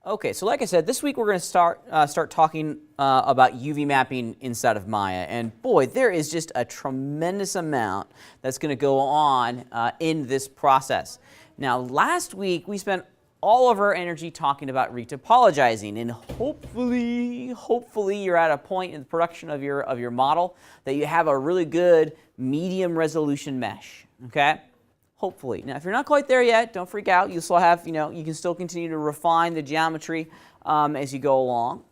Okay, so like I said, this week we're going to start talking about UV mapping inside of Maya, and boy, there is just a tremendous amount that's going to go on in this process. Now, last week we spent all of our energy talking about retopologizing, and hopefully you're at a point in the production of your model that you have a really good medium resolution mesh. Okay. Hopefully. Now, if you're not quite there yet, don't freak out. You still have, you can still continue to refine the geometry as you go along.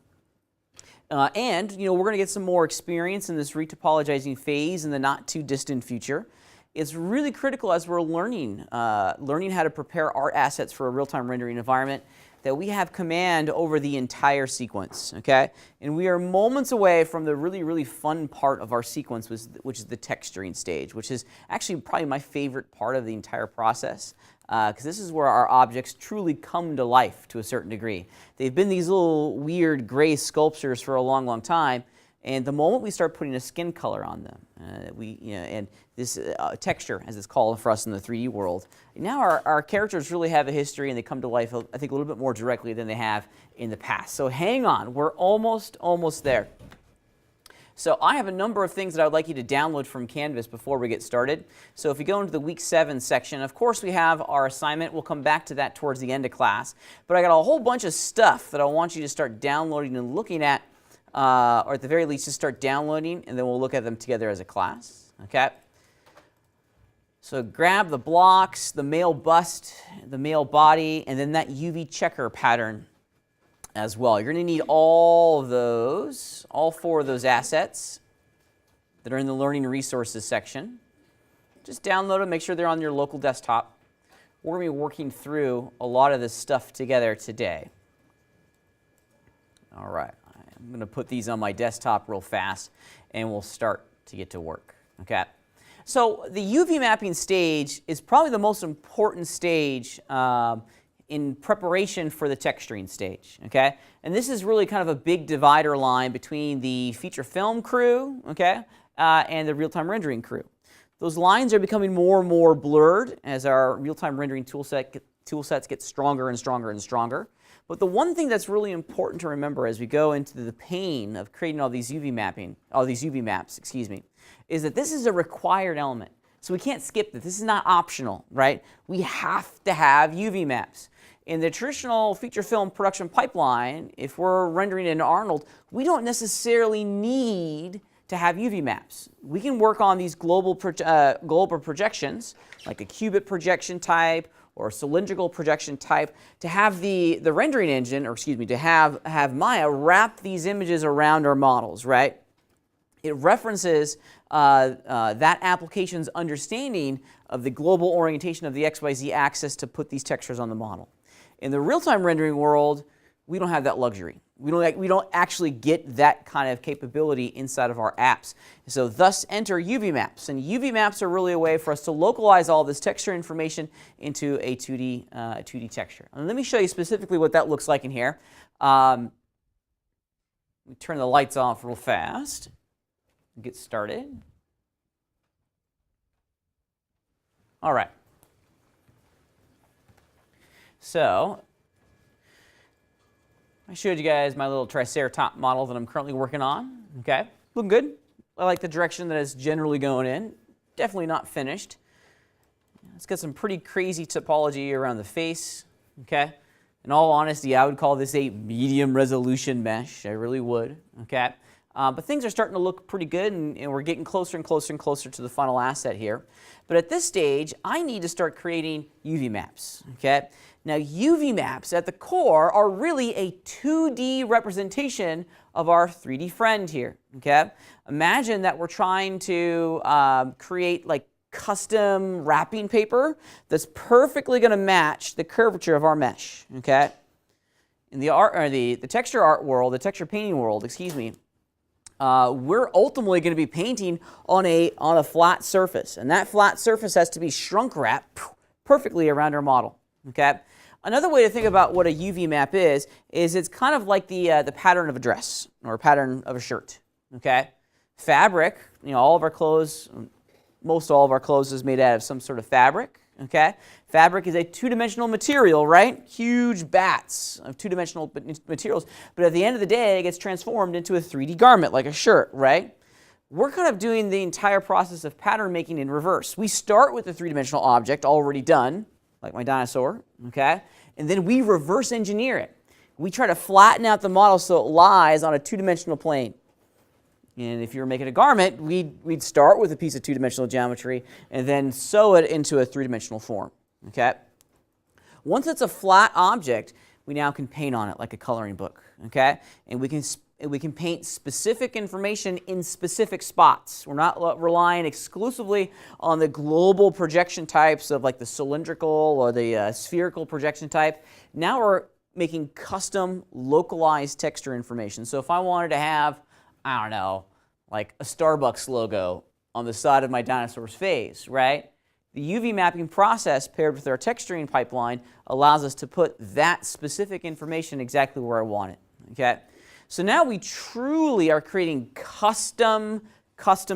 And we're going to get some more experience in this retopologizing phase in the not too distant future. It's really critical as we're learning how to prepare art assets for a real-time rendering environment that we have command over the entire sequence, okay? And we are moments away from the really, really fun part of our sequence, which is the texturing stage, which is actually probably my favorite part of the entire process, because this is where our objects truly come to life to a certain degree. They've been these little weird gray sculptures for a long, long time, and the moment we start putting a skin color on them, and this texture, as it's called for us in the 3D world, now our characters really have a history and they come to life, I think, a little bit more directly than they have in the past. So hang on, we're almost there. So I have a number of things that I would like you to download from Canvas before we get started. So if you go into the Week 7 section, of course we have our assignment. We'll come back to that towards the end of class. But I got a whole bunch of stuff that I want you to start downloading and looking at, or at the very least, just start downloading, and then we'll look at them together as a class. Okay? So grab the blocks, the male bust, the male body, and then that UV checker pattern as well. You're going to need all of those, all 4 of those assets that are in the Learning Resources section. Just download them, make sure they're on your local desktop. We're going to be working through a lot of this stuff together today. All right. I'm going to put these on my desktop real fast, and we'll start to get to work. Okay? So the UV mapping stage is probably the most important stage in preparation for the texturing stage. Okay? And this is really kind of a big divider line between the feature film crew, okay, and the real-time rendering crew. Those lines are becoming more and more blurred as our real-time rendering tool sets get stronger and stronger and stronger. But the one thing that's really important to remember as we go into the pain of creating all these UV maps, is that this is a required element. So we can't skip this. This is not optional, right? We have to have UV maps. In the traditional feature film production pipeline, if we're rendering in Arnold, we don't necessarily need to have UV maps. We can work on these global projections, like a cubit projection type, or cylindrical projection type, to have the rendering engine, or to have Maya wrap these images around our models, right? It references that application's understanding of the global orientation of the XYZ axis to put these textures on the model. In the real-time rendering world, we don't have that luxury. We don't actually get that kind of capability inside of our apps. So thus enter UV maps. And UV maps are really a way for us to localize all this texture information into a 2D texture. And let me show you specifically what that looks like in here. We turn the lights off real fast and get started. All right. So I showed you guys my little Triceratop model that I'm currently working on. Okay, looking good. I like the direction that it's generally going in. Definitely not finished. It's got some pretty crazy topology around the face. Okay, in all honesty, I would call this a medium resolution mesh. I really would. Okay, but things are starting to look pretty good, and we're getting closer and closer and closer to the final asset here. But at this stage, I need to start creating UV maps. Okay. Now, UV maps at the core are really a 2D representation of our 3D friend here, okay? Imagine that we're trying to create like custom wrapping paper that's perfectly going to match the curvature of our mesh, okay? In the texture art world, the texture painting world, we're ultimately going to be painting on a flat surface, and that flat surface has to be shrunk wrapped perfectly around our model, okay? Another way to think about what a UV map is it's kind of like the pattern of a dress or a pattern of a shirt, okay? Fabric, all of our clothes, most all of our clothes is made out of some sort of fabric, okay? Fabric is a two-dimensional material, right? Huge bats of two-dimensional materials, but at the end of the day, it gets transformed into a 3D garment, like a shirt, right? We're kind of doing the entire process of pattern making in reverse. We start with a three-dimensional object already done, like my dinosaur, okay? And then we reverse engineer it. We try to flatten out the model so it lies on a two-dimensional plane. And if you were making a garment, we'd start with a piece of two-dimensional geometry and then sew it into a three-dimensional form, okay? Once it's a flat object, we now can paint on it like a coloring book, okay? And we can paint specific information in specific spots. We're not relying exclusively on the global projection types of like the cylindrical or the spherical projection type. Now we're making custom localized texture information. So if I wanted to have, I don't know, like a Starbucks logo on the side of my dinosaur's face, right? The UV mapping process paired with our texturing pipeline allows us to put that specific information exactly where I want it, okay? So now we truly are creating custom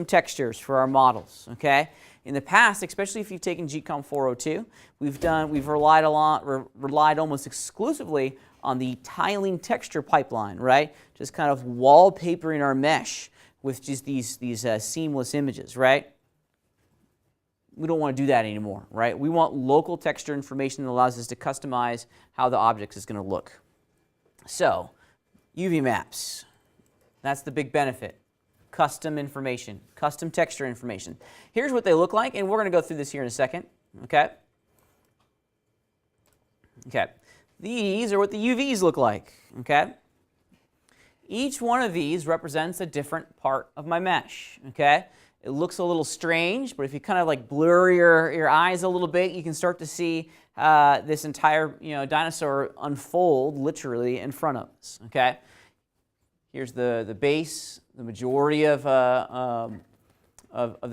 textures for our models, okay? In the past, especially if you've taken GCOM 402, we've relied almost exclusively on the tiling texture pipeline, right? Just kind of wallpapering our mesh with just these seamless images, right? We don't want to do that anymore, right? We want local texture information that allows us to customize how the object is going to look. So, UV maps, that's the big benefit. Custom information, custom texture information. Here's what they look like, and we're going to go through this here in a second, okay? Okay, these are what the UVs look like, okay? Each one of these represents a different part of my mesh, okay? It looks a little strange, but if you kind of like blur your eyes a little bit, you can start to see this entire dinosaur unfold literally in front of us, okay? Here's the base, the majority of the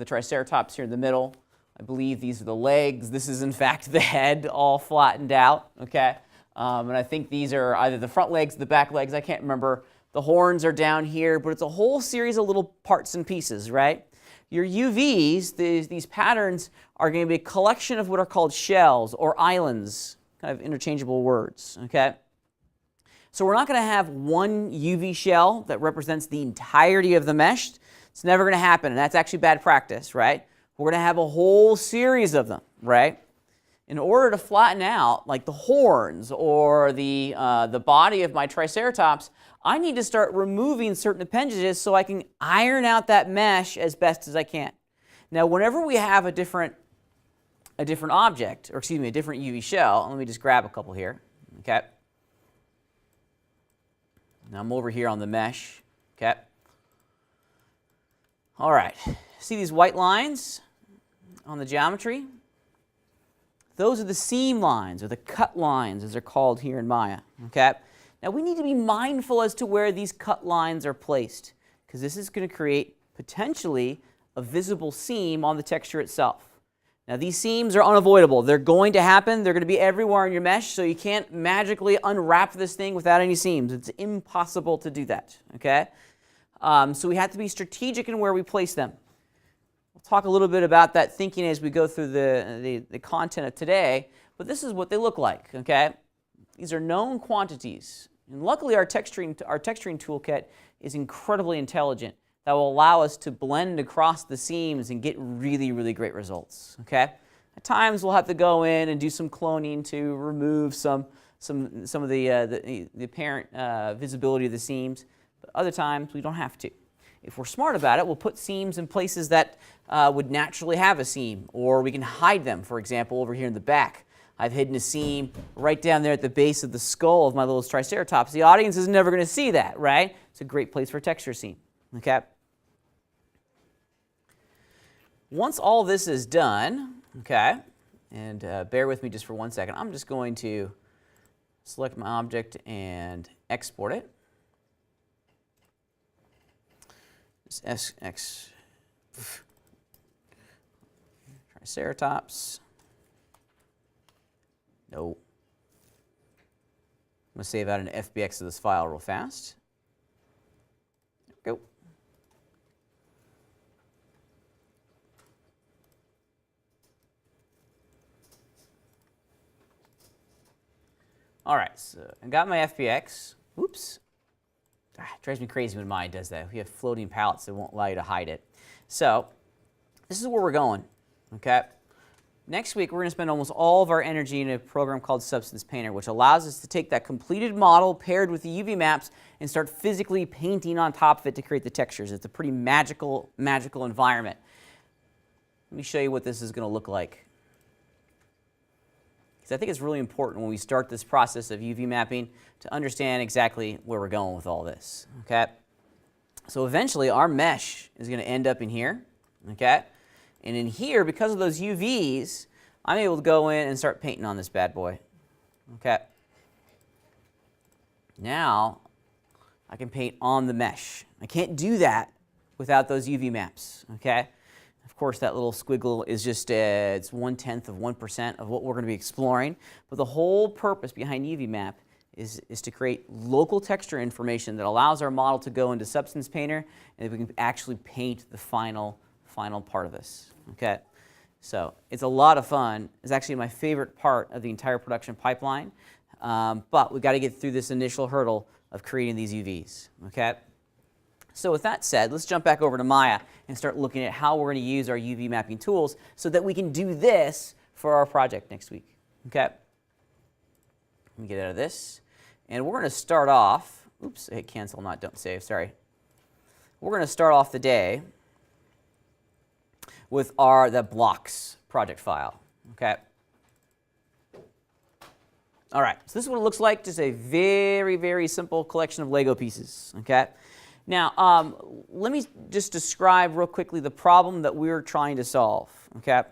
Triceratops here in the middle. I believe these are the legs. This is in fact the head all flattened out, okay? And I think these are either the front legs, the back legs, I can't remember. The horns are down here, but it's a whole series of little parts and pieces, right? Your UVs, these patterns, are going to be a collection of what are called shells or islands, kind of interchangeable words, okay? So we're not going to have one UV shell that represents the entirety of the mesh. It's never going to happen, and that's actually bad practice, right? We're going to have a whole series of them, right? In order to flatten out, like the horns or the body of my Triceratops, I need to start removing certain appendages so I can iron out that mesh as best as I can. Now, whenever we have a different object, or excuse me, a different UV shell, let me just grab a couple here, okay? Now I'm over here on the mesh, okay? All right, see these white lines on the geometry? Those are the seam lines, or the cut lines, as they're called here in Maya, okay? Now we need to be mindful as to where these cut lines are placed, because this is going to create potentially a visible seam on the texture itself. Now these seams are unavoidable. They're going to happen. They're going to be everywhere in your mesh, so you can't magically unwrap this thing without any seams. It's impossible to do that, okay? So we have to be strategic in where we place them. We'll talk a little bit about that thinking as we go through the content of today, but this is what they look like, okay? These are known quantities, and luckily our texturing toolkit is incredibly intelligent. That will allow us to blend across the seams and get really, really great results, okay? At times we'll have to go in and do some cloning to remove some of the apparent visibility of the seams, but other times we don't have to. If we're smart about it, we'll put seams in places that would naturally have a seam, or we can hide them, for example, over here in the back. I've hidden a seam right down there at the base of the skull of my little Triceratops. The audience is never going to see that, right? It's a great place for a texture seam, okay? Once all this is done, okay, and bear with me just for 1 second, I'm just going to select my object and export it. Just Triceratops. No. I'm going to save out an FBX of this file real fast. There we go. All right, so I got my FBX. Oops. It drives me crazy when Maya does that. We have floating palettes that won't allow you to hide it. So this is where we're going, okay? Next week, we're going to spend almost all of our energy in a program called Substance Painter, which allows us to take that completed model paired with the UV maps and start physically painting on top of it to create the textures. It's a pretty magical environment. Let me show you what this is going to look like. Because I think it's really important when we start this process of UV mapping to understand exactly where we're going with all this, okay? So eventually, our mesh is going to end up in here, okay? And in here, because of those UVs, I'm able to go in and start painting on this bad boy, okay? Now, I can paint on the mesh. I can't do that without those UV maps, okay? Of course, that little squiggle is just, it's 0.1% of what we're going to be exploring. But the whole purpose behind UV map is to create local texture information that allows our model to go into Substance Painter, and we can actually paint the final part of this, okay? So it's a lot of fun. It's actually my favorite part of the entire production pipeline, but we've got to get through this initial hurdle of creating these UVs, okay? So with that said, let's jump back over to Maya and start looking at how we're going to use our UV mapping tools so that we can do this for our project next week, okay? Let me get out of this. And we're going to start off, oops, I hit cancel, not don't save, sorry. We're going to start off the day with the blocks project file, okay? All right, so this is what it looks like, just a very, very simple collection of Lego pieces, okay? Now, let me just describe real quickly the problem that we're trying to solve, okay?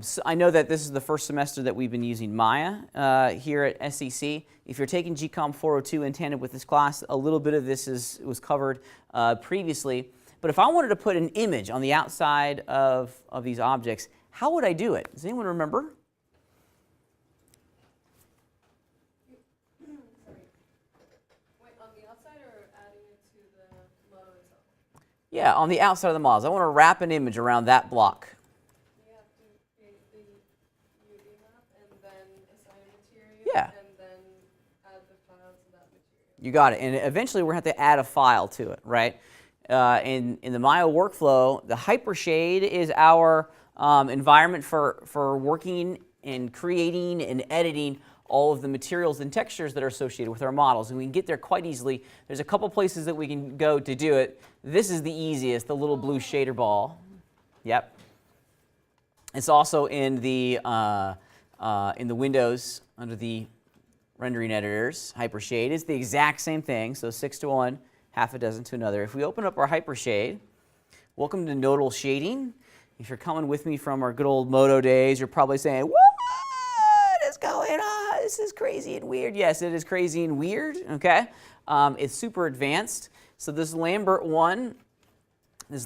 So I know that this is the first semester that we've been using Maya here at SEC. If you're taking GCOM 402 in tandem with this class, a little bit of this was covered previously. But if I wanted to put an image on the outside of these objects, how would I do it? Does anyone remember? Wait, on the outside or adding it to the model itself? Yeah, on the outside of the models. I want to wrap an image around that block. You have to create the UV map and then assign a material and then add the file to that material. You got it. And eventually we're going to have to add a file to it, right? In the Maya workflow, the Hypershade is our environment for working and creating and editing all of the materials and textures that are associated with our models. And we can get there quite easily. There's a couple places that we can go to do it. This is the easiest, the little blue shader ball. Yep. It's also in the Windows under the rendering editors. Hypershade is the exact same thing, so 6 to 1. Half a dozen to another. If we open up our Hypershade, welcome to nodal shading. If you're coming with me from our good old Moto days, you're probably saying, what is going on? This is crazy and weird. Yes, it is crazy and weird, okay? It's super advanced. So this Lambert 1 is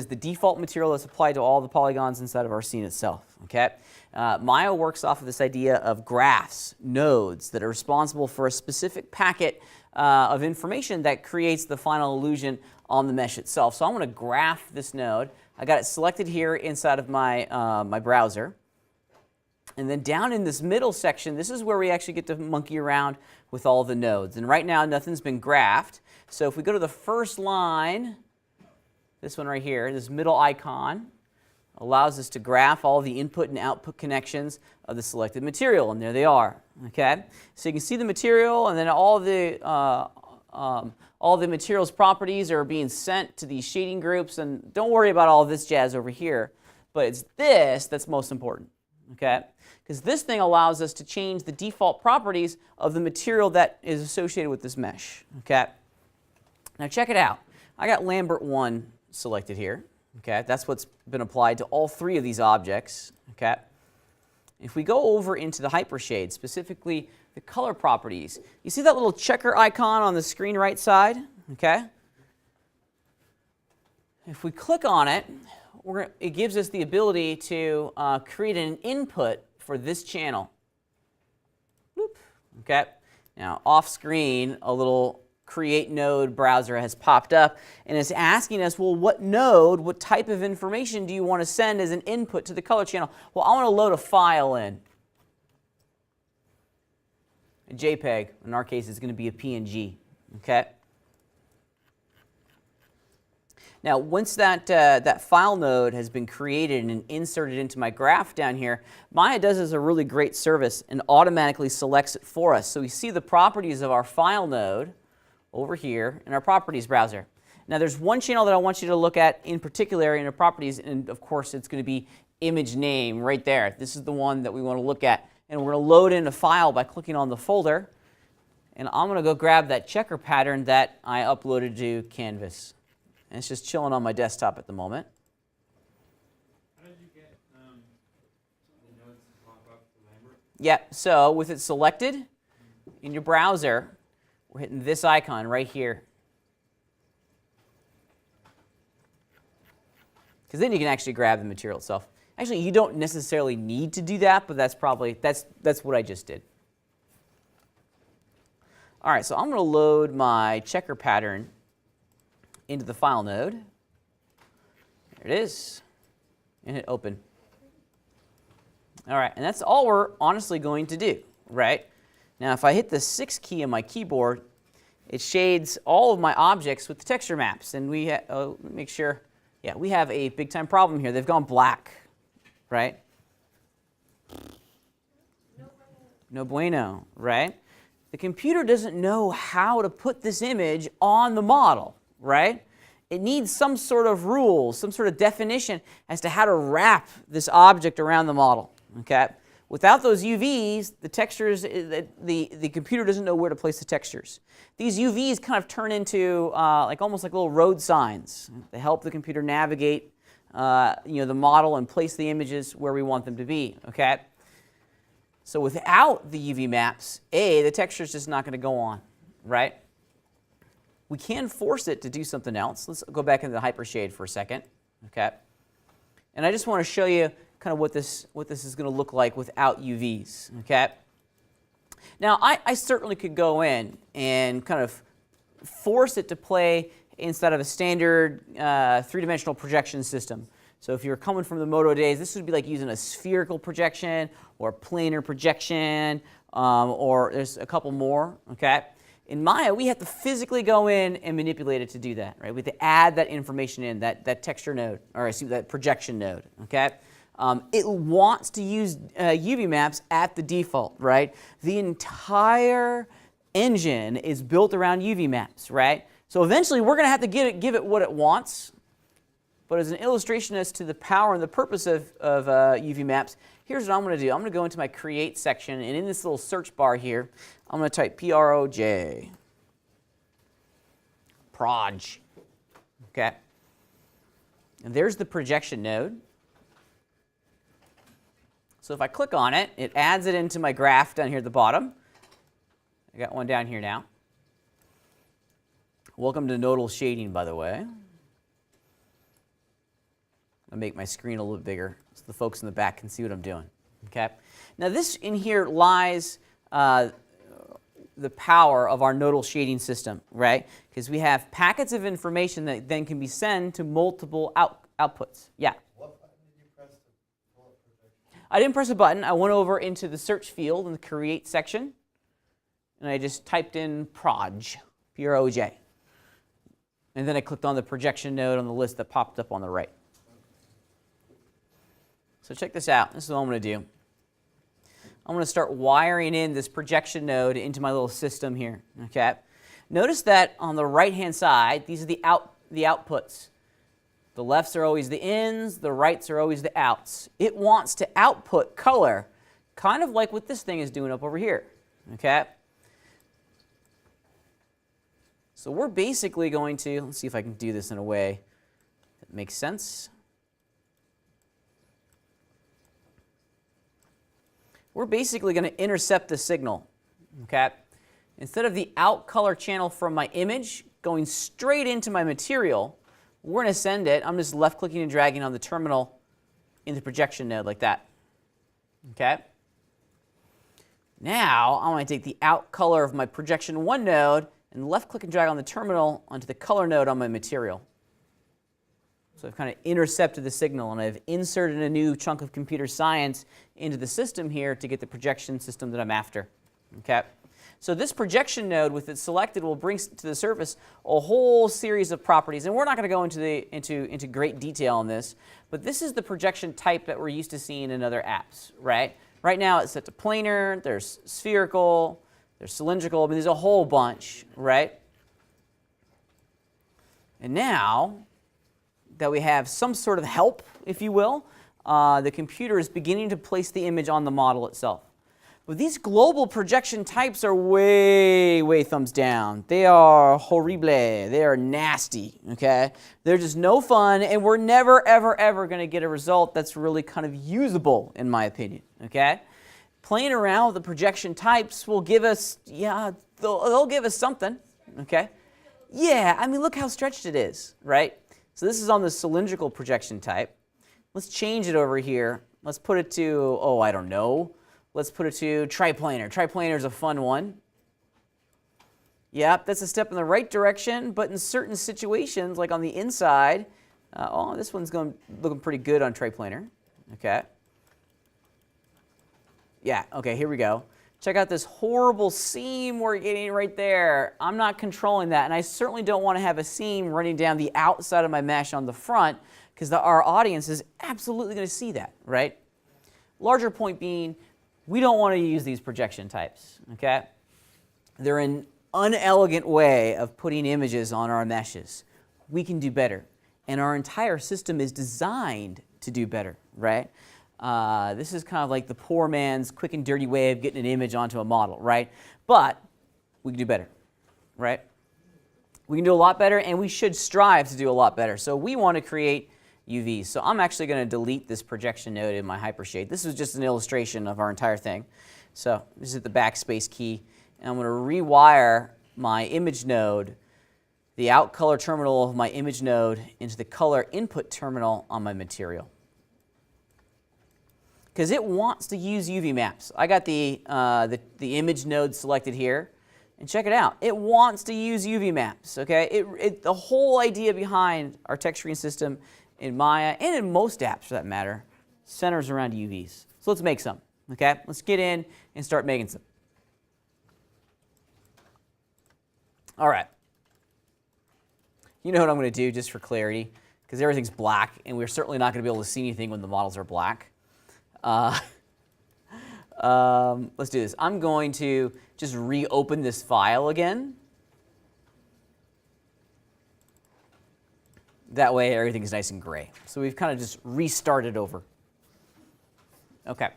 the default material that's applied to all the polygons inside of our scene itself, okay? Maya works off of this idea of graphs, nodes, that are responsible for a specific packet of information that creates the final illusion on the mesh itself. So I want to graph this node. I got it selected here inside of my, my browser. And then down in this middle section, this is where we actually get to monkey around with all the nodes. And right now, nothing's been graphed. So if we go to the first line, this one right here, this middle icon, allows us to graph all the input and output connections of the selected material, and there they are, okay? So you can see the material, and then all the material's properties are being sent to these shading groups, and don't worry about all this jazz over here, but it's this that's most important, okay? Because this thing allows us to change the default properties of the material that is associated with this mesh, okay? Now check it out. I got Lambert 1 selected here. Okay, that's what's been applied to all three of these objects. Okay, if we go over into the Hypershade, specifically the color properties, you see that little checker icon on the screen right side? Okay, if we click on it, it gives us the ability to create an input for this channel. Boop. Okay, now off screen, a little Create Node browser has popped up, and it's asking us, well, what node, what type of information do you want to send as an input to the color channel? Well, I want to load a file in. a JPEG. In our case, it's going to be a PNG. Okay. Now, once that file node has been created and inserted into my graph down here, Maya does us a really great service and automatically selects it for us. So we see the properties of our file node over here in our properties browser. Now, there's one channel that I want you to look at in particular in our properties, and of course, it's going to be image name right there. This is the one that we want to look at. And we're going to load in a file by clicking on the folder. And I'm going to go grab that checker pattern that I uploaded to Canvas. And it's just chilling on my desktop at the moment. How did you get the nodes to pop up for Lambert? Yeah, so with it selected in your browser, we're hitting this icon right here. Because then you can actually grab the material itself. Actually, you don't necessarily need to do that, but that's what I just did. All right, so I'm going to load my checker pattern into the file node. There it is. And hit open. All right, and that's all we're honestly going to do, right? Now, if I hit the 6 key on my keyboard, it shades all of my objects with the texture maps. And we let me make sure. Yeah, we have a big time problem here. They've gone black, right? No bueno, right? The computer doesn't know how to put this image on the model, right? It needs some sort of rules, some sort of definition as to how to wrap this object around the model, okay? Without those UVs, the textures, the computer doesn't know where to place the textures. These UVs kind of turn into almost like little road signs. They help the computer navigate the model and place the images where we want them to be, okay? So without the UV maps, the texture is just not going to go on, right? We can force it to do something else. Let's go back into the hypershade for a second, okay? And I just want to show you kind of what this is going to look like without UVs, okay? Now, I certainly could go in and kind of force it to play instead of a standard three-dimensional projection system. So if you're coming from the Moto days, this would be like using a spherical projection or planar projection, or there's a couple more, okay? In Maya, we have to physically go in and manipulate it to do that, right? We have to add that information in, that texture node, or excuse me, that projection node, okay? It wants to use UV maps at the default, right? The entire engine is built around UV maps, right? So eventually, we're going to have to give it what it wants. But as an illustration as to the power and the purpose of UV maps, here's what I'm going to do. I'm going to go into my Create section, and in this little search bar here, I'm going to type PROJ. Proj. Okay. And there's the projection node. So if I click on it, it adds it into my graph down here at the bottom. I got one down here now. Welcome to nodal shading, by the way. I'll make my screen a little bit bigger so the folks in the back can see what I'm doing. Okay. Now this in here lies the power of our nodal shading system, right? Because we have packets of information that then can be sent to multiple outputs. Yeah. What button did you press to pull up projection? I didn't press a button. I went over into the search field in the Create section, and I just typed in Proj, P-R-O-J. And then I clicked on the projection node on the list that popped up on the right. So check this out. This is what I'm going to do. I'm going to start wiring in this projection node into my little system here. Okay. Notice that on the right-hand side, these are the outputs. The lefts are always the ins, the rights are always the outs. It wants to output color, kind of like what this thing is doing up over here. Okay. So we're basically going to, let's see if I can do this in a way that makes sense. We're basically going to intercept the signal, okay? Instead of the out color channel from my image going straight into my material, we're going to send it. I'm just left-clicking and dragging on the terminal in the projection node like that, okay? Now, I want to take the out color of my projection 1 node and left-click and drag on the terminal onto the color node on my material. So I've kind of intercepted the signal, and I've inserted a new chunk of computer science into the system here to get the projection system that I'm after. Okay. So this projection node, with it selected, will bring to the surface a whole series of properties. And we're not going to go into great detail on this, but this is the projection type that we're used to seeing in other apps, right? Right now it's set to planar, there's spherical, there's cylindrical, but there's a whole bunch, right? And now that we have some sort of help, if you will, the computer is beginning to place the image on the model itself. But these global projection types are way, way thumbs down. They are horrible. They are nasty, okay? They're just no fun, and we're never, ever, ever going to get a result that's really kind of usable, in my opinion, okay? Playing around with the projection types will give us, yeah, they'll give us something, okay? Yeah, I mean, look how stretched it is, right? So this is on the cylindrical projection type. Let's change it over here. Let's put it to, oh, I don't know. Let's put it to triplanar. Triplanar is a fun one. Yep, that's a step in the right direction, but in certain situations, like on the inside, oh, this one's looking pretty good on triplanar. Okay. Yeah, okay, here we go. Check out this horrible seam we're getting right there. I'm not controlling that, and I certainly don't want to have a seam running down the outside of my mesh on the front, because our audience is absolutely going to see that, right? Larger point being, we don't want to use these projection types, okay? They're an unelegant way of putting images on our meshes. We can do better, and our entire system is designed to do better, right? This is kind of like the poor man's quick and dirty way of getting an image onto a model, right? But we can do better, right? We can do a lot better, and we should strive to do a lot better. So we want to create UVs. So I'm actually going to delete this projection node in my hypershade. This is just an illustration of our entire thing. So this is the backspace key, and I'm going to rewire my image node, the out color terminal of my image node, into the color input terminal on my material. Because it wants to use UV maps. I got the image node selected here, and check it out. It wants to use UV maps. Okay, the whole idea behind our texturing system in Maya, and in most apps for that matter, centers around UVs. So let's make some, okay? Let's get in and start making some. All right. You know what I'm going to do, just for clarity, because everything's black, and we're certainly not going to be able to see anything when the models are black. Let's do this. I'm going to just reopen this file again. That way everything's nice and gray. So we've kind of just restarted over. Okay.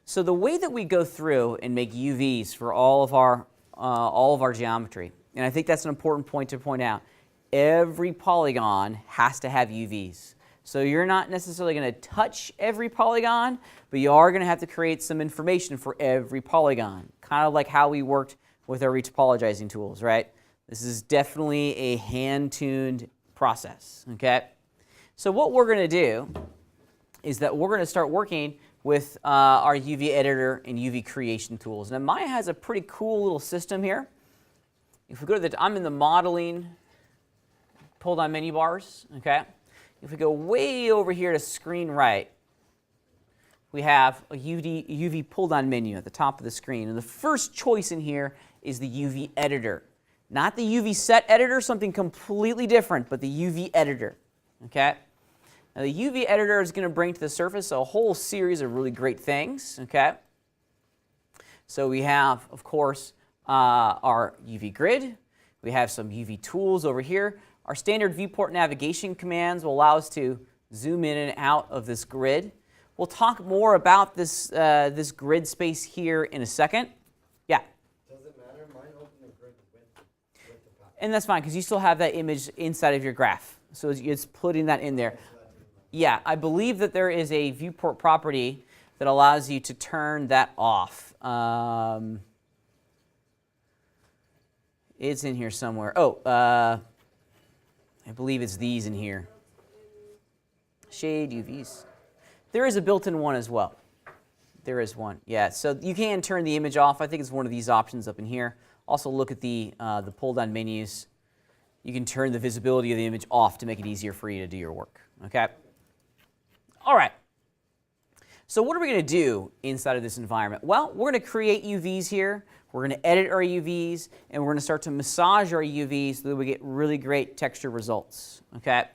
So the way that we go through and make UVs for all of our geometry, and I think that's an important point to point out, every polygon has to have UVs. So you're not necessarily going to touch every polygon, but you are going to have to create some information for every polygon, kind of like how we worked with our retopologizing tools, right? This is definitely a hand-tuned process, okay? So what we're going to do is that we're going to start working with our UV editor and UV creation tools. Now Maya has a pretty cool little system here. If we go to I'm in the modeling pull-down menu bars, okay? If we go way over here to screen right, we have a UV pull-down menu at the top of the screen. And the first choice in here is the UV editor. Not the UV set editor, something completely different, but the UV editor, okay? Now the UV editor is going to bring to the surface a whole series of really great things, okay? So we have, of course, our UV grid. We have some UV tools over here. Our standard viewport navigation commands will allow us to zoom in and out of this grid. We'll talk more about this, this grid space here in a second. Yeah? Does it matter? Mine opened the grid with the path. And that's fine, because you still have that image inside of your graph. So it's putting that in there. Yeah, I believe that there is a viewport property that allows you to turn that off. It's in here somewhere. Oh, I believe it's these in here. Shade UVs. There is a built-in one as well. There is one, yeah. So you can turn the image off. I think it's one of these options up in here. Also look at the pull-down menus. You can turn the visibility of the image off to make it easier for you to do your work, okay? All right. So what are we going to do inside of this environment? Well, we're going to create UVs here. We're going to edit our UVs, and we're going to start to massage our UVs so that we get really great texture results. Okay?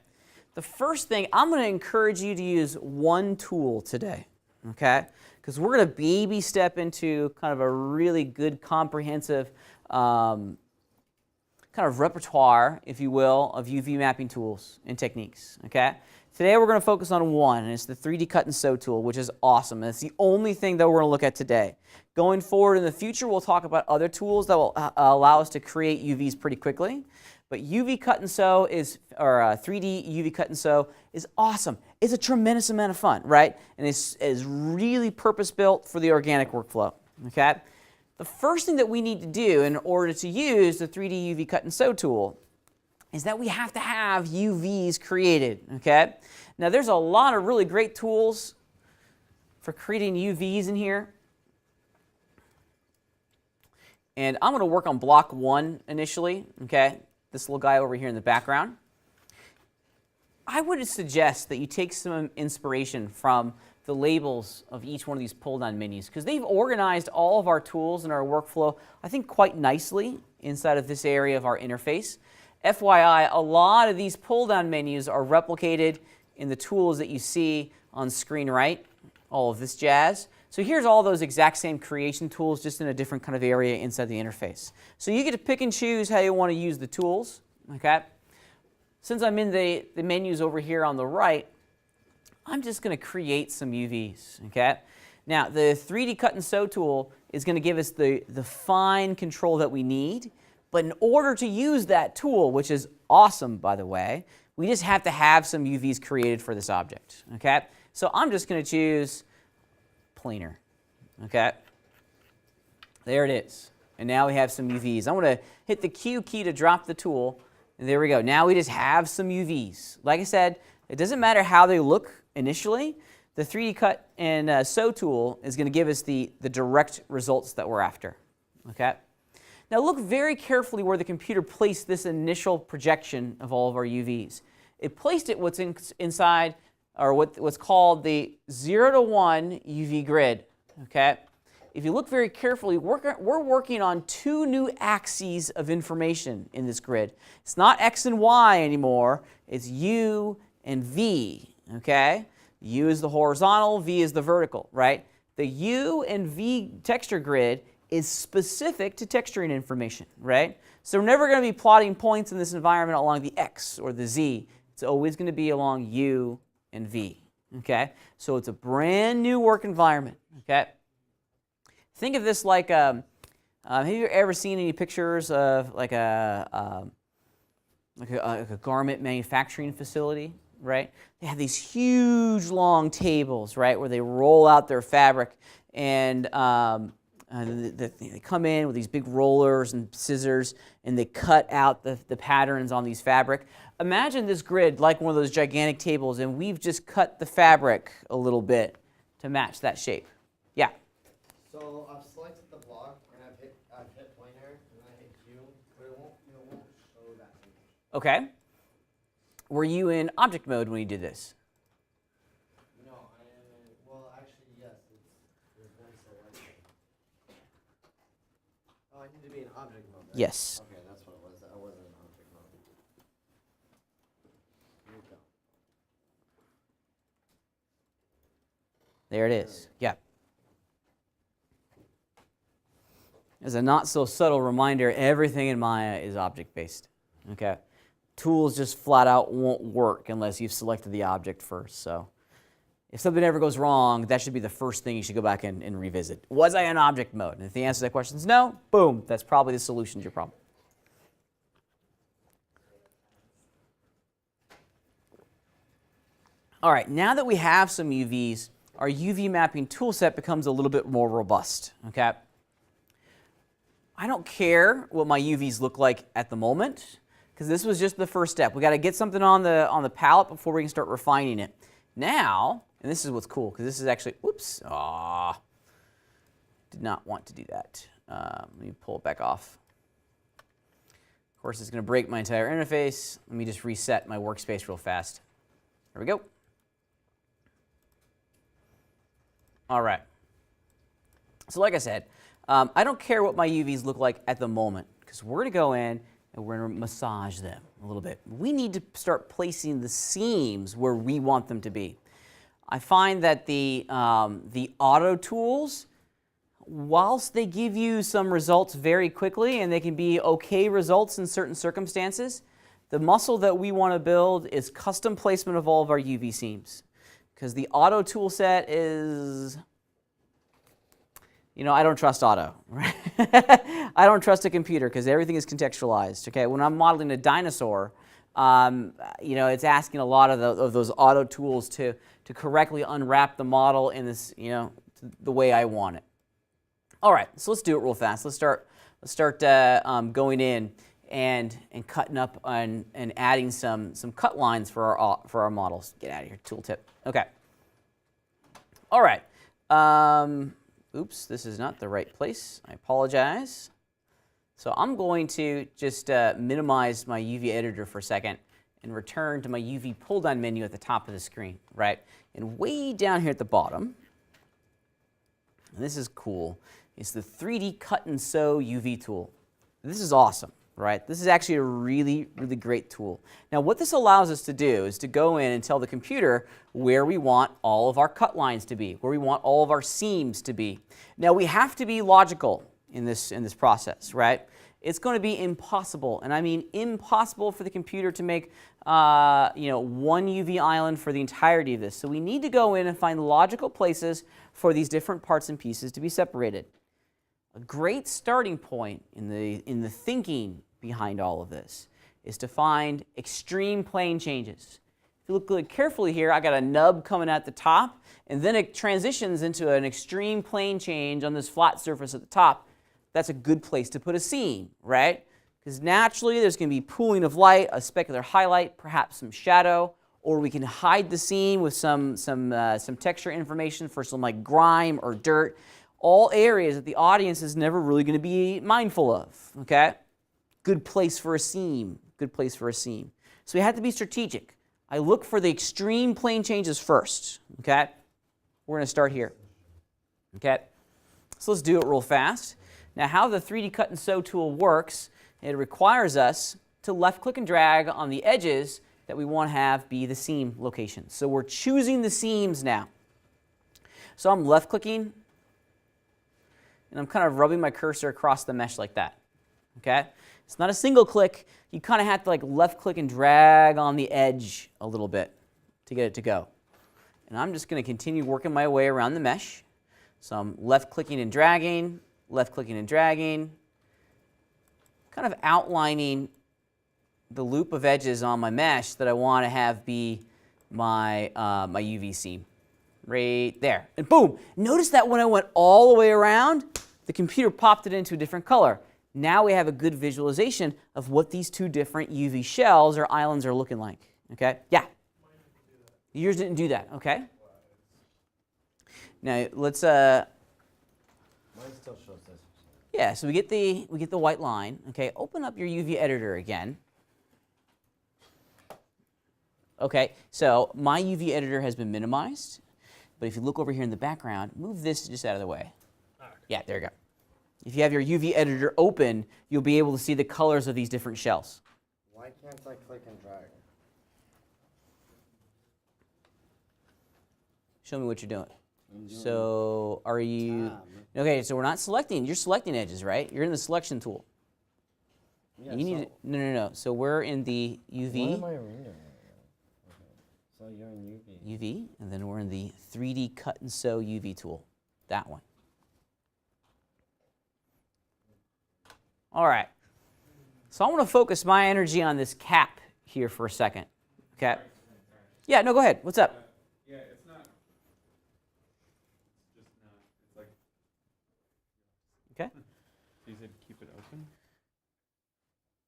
The first thing, I'm going to encourage you to use one tool today. Okay? Because we're going to baby step into kind of a really good comprehensive kind of repertoire, if you will, of UV mapping tools and techniques. Okay? Today we're going to focus on one, and it's the 3D cut and sew tool, which is awesome. And it's the only thing that we're going to look at today. Going forward in the future, we'll talk about other tools that will allow us to create UVs pretty quickly. But UV cut and sew is, or 3D UV cut and sew is awesome. It's a tremendous amount of fun, right? And it's really purpose-built for the organic workflow. Okay? The first thing that we need to do in order to use the 3D UV cut and sew tool is that we have to have UVs created, okay? Now there's a lot of really great tools for creating UVs in here. And I'm going to work on block 1 initially, okay? This little guy over here in the background. I would suggest that you take some inspiration from the labels of each one of these pull-down menus because they've organized all of our tools and our workflow, I think, quite nicely inside of this area of our interface. FYI, a lot of these pull-down menus are replicated in the tools that you see on screen right, all of this jazz. So here's all those exact same creation tools, just in a different kind of area inside the interface. So you get to pick and choose how you want to use the tools, okay? Since I'm in the menus over here on the right, I'm just going to create some UVs, okay? Now, the 3D cut and sew tool is going to give us the fine control that we need. But in order to use that tool, which is awesome, by the way, we just have to have some UVs created for this object, okay? So I'm just going to choose planar, okay? There it is. And now we have some UVs. I'm going to hit the Q key to drop the tool, and there we go. Now we just have some UVs. Like I said, it doesn't matter how they look initially. The 3D cut and sew tool is going to give us the direct results that we're after, okay? Now look very carefully where the computer placed this initial projection of all of our UVs. It placed it inside, or what's called the 0 to 1 UV grid. Okay? If you look very carefully, we're working on 2 new axes of information in this grid. It's not X and Y anymore. It's U and V. Okay? U is the horizontal, V is the vertical, right? The U and V texture grid is specific to texturing information, right? So we're never going to be plotting points in this environment along the X or the Z. It's always going to be along U and V, okay? So it's a brand new work environment, okay? Think of this like, have you ever seen any pictures of like a garment manufacturing facility, right? They have these huge long tables, right, where they roll out their fabric and they come in with these big rollers and scissors, and they cut out the patterns on these fabric. Imagine this grid like one of those gigantic tables, and we've just cut the fabric a little bit to match that shape. Yeah? So I've selected the block, and I've hit planar, and I hit Q, but it won't show that image. Okay. Were you in object mode when you did this? No, well, actually, yes. There's one selection. Oh, I need to be in object mode, right? Yes. Okay, that's what it was. I wasn't in object mode. Here we go. There it is. Yeah. As a not so subtle reminder, everything in Maya is object-based. Okay? Tools just flat out won't work unless you've selected the object first. So if something ever goes wrong, that should be the first thing you should go back and revisit. Was I in object mode? And if the answer to that question is no, boom, that's probably the solution to your problem. All right, now that we have some UVs, our UV mapping tool set becomes a little bit more robust. Okay? I don't care what my UVs look like at the moment, because this was just the first step. We got to get something on the palette before we can start refining it. Now, and this is what's cool, because this is actually, whoops, did not want to do that. Let me pull it back off. Of course, it's going to break my entire interface. Let me just reset my workspace real fast. There we go. All right. So like I said, I don't care what my UVs look like at the moment, because we're going to go in and we're going to massage them a little bit. We need to start placing the seams where we want them to be. I find that the auto tools, whilst they give you some results very quickly and they can be okay results in certain circumstances, the muscle that we want to build is custom placement of all of our UV seams. Because the auto tool set is, you know, I don't trust auto, right? I don't trust a computer because everything is contextualized, okay? When I'm modeling a dinosaur, you know, it's asking a lot of those auto tools to correctly unwrap the model in this, you know, the way I want it. All right, so let's do it real fast. Let's start going in and cutting up and adding some cut lines for our models. Get out of here, tooltip. Okay. All right. Oops, this is not the right place. I apologize. So I'm going to just minimize my UV editor for a second and return to my UV pull-down menu at the top of the screen, right? And way down here at the bottom, and this is cool, is the 3D Cut and Sew UV tool. This is awesome, right? This is actually a really, really great tool. Now, what this allows us to do is to go in and tell the computer where we want all of our cut lines to be, where we want all of our seams to be. Now, we have to be logical in this process, right? It's going to be impossible, and I mean impossible for the computer to make you know, one UV island for the entirety of this. So we need to go in and find logical places for these different parts and pieces to be separated. A great starting point in the thinking behind all of this is to find extreme plane changes. If you look really carefully here, I got a nub coming at the top, and then it transitions into an extreme plane change on this flat surface at the top. That's a good place to put a seam, right? Because naturally there's going to be pooling of light, a specular highlight, perhaps some shadow, or we can hide the seam with some texture information for some like grime or dirt. All areas that the audience is never really going to be mindful of, okay? Good place for a seam, good place for a seam. So we have to be strategic. I look for the extreme plane changes first, okay? We're going to start here, okay? So let's do it real fast. Now, how the 3D Cut and Sew tool works, it requires us to left-click and drag on the edges that we want to have be the seam locations. So we're choosing the seams now. So I'm left-clicking, and I'm kind of rubbing my cursor across the mesh like that, okay? It's not a single click. You kind of have to like left-click and drag on the edge a little bit to get it to go. And I'm just going to continue working my way around the mesh. So I'm left-clicking and dragging, left-clicking and dragging, kind of outlining the loop of edges on my mesh that I want to have be my, my UV seam. Right there. And boom! Notice that when I went all the way around, the computer popped it into a different color. Now we have a good visualization of what these two different UV shells or islands are looking like. Okay? Yeah? Yours didn't do that. Okay? Now let's Mine still shows this. yeah, so we get the white line. Okay, open up your UV editor again. Okay, so my UV editor has been minimized, but if you look over here in the background, move this just out of the way. Yeah, there you go. If you have your UV editor open, you'll be able to see the colors of these different shells. Why can't I click and drag? Show me what you're doing. So are you, okay, so we're not selecting, you're selecting edges, right? You're in the selection tool. Yeah, You need to, no. So we're in the What UV, am I reading right now? Okay. So you're in UV. UV, and then we're in the 3D Cut and Sew UV tool, that one. All right, so I want to focus my energy on this cap here for a second, okay? Yeah, no, go ahead, what's up? Yeah, it's not. It's just not. It's like. Okay. You said keep it open?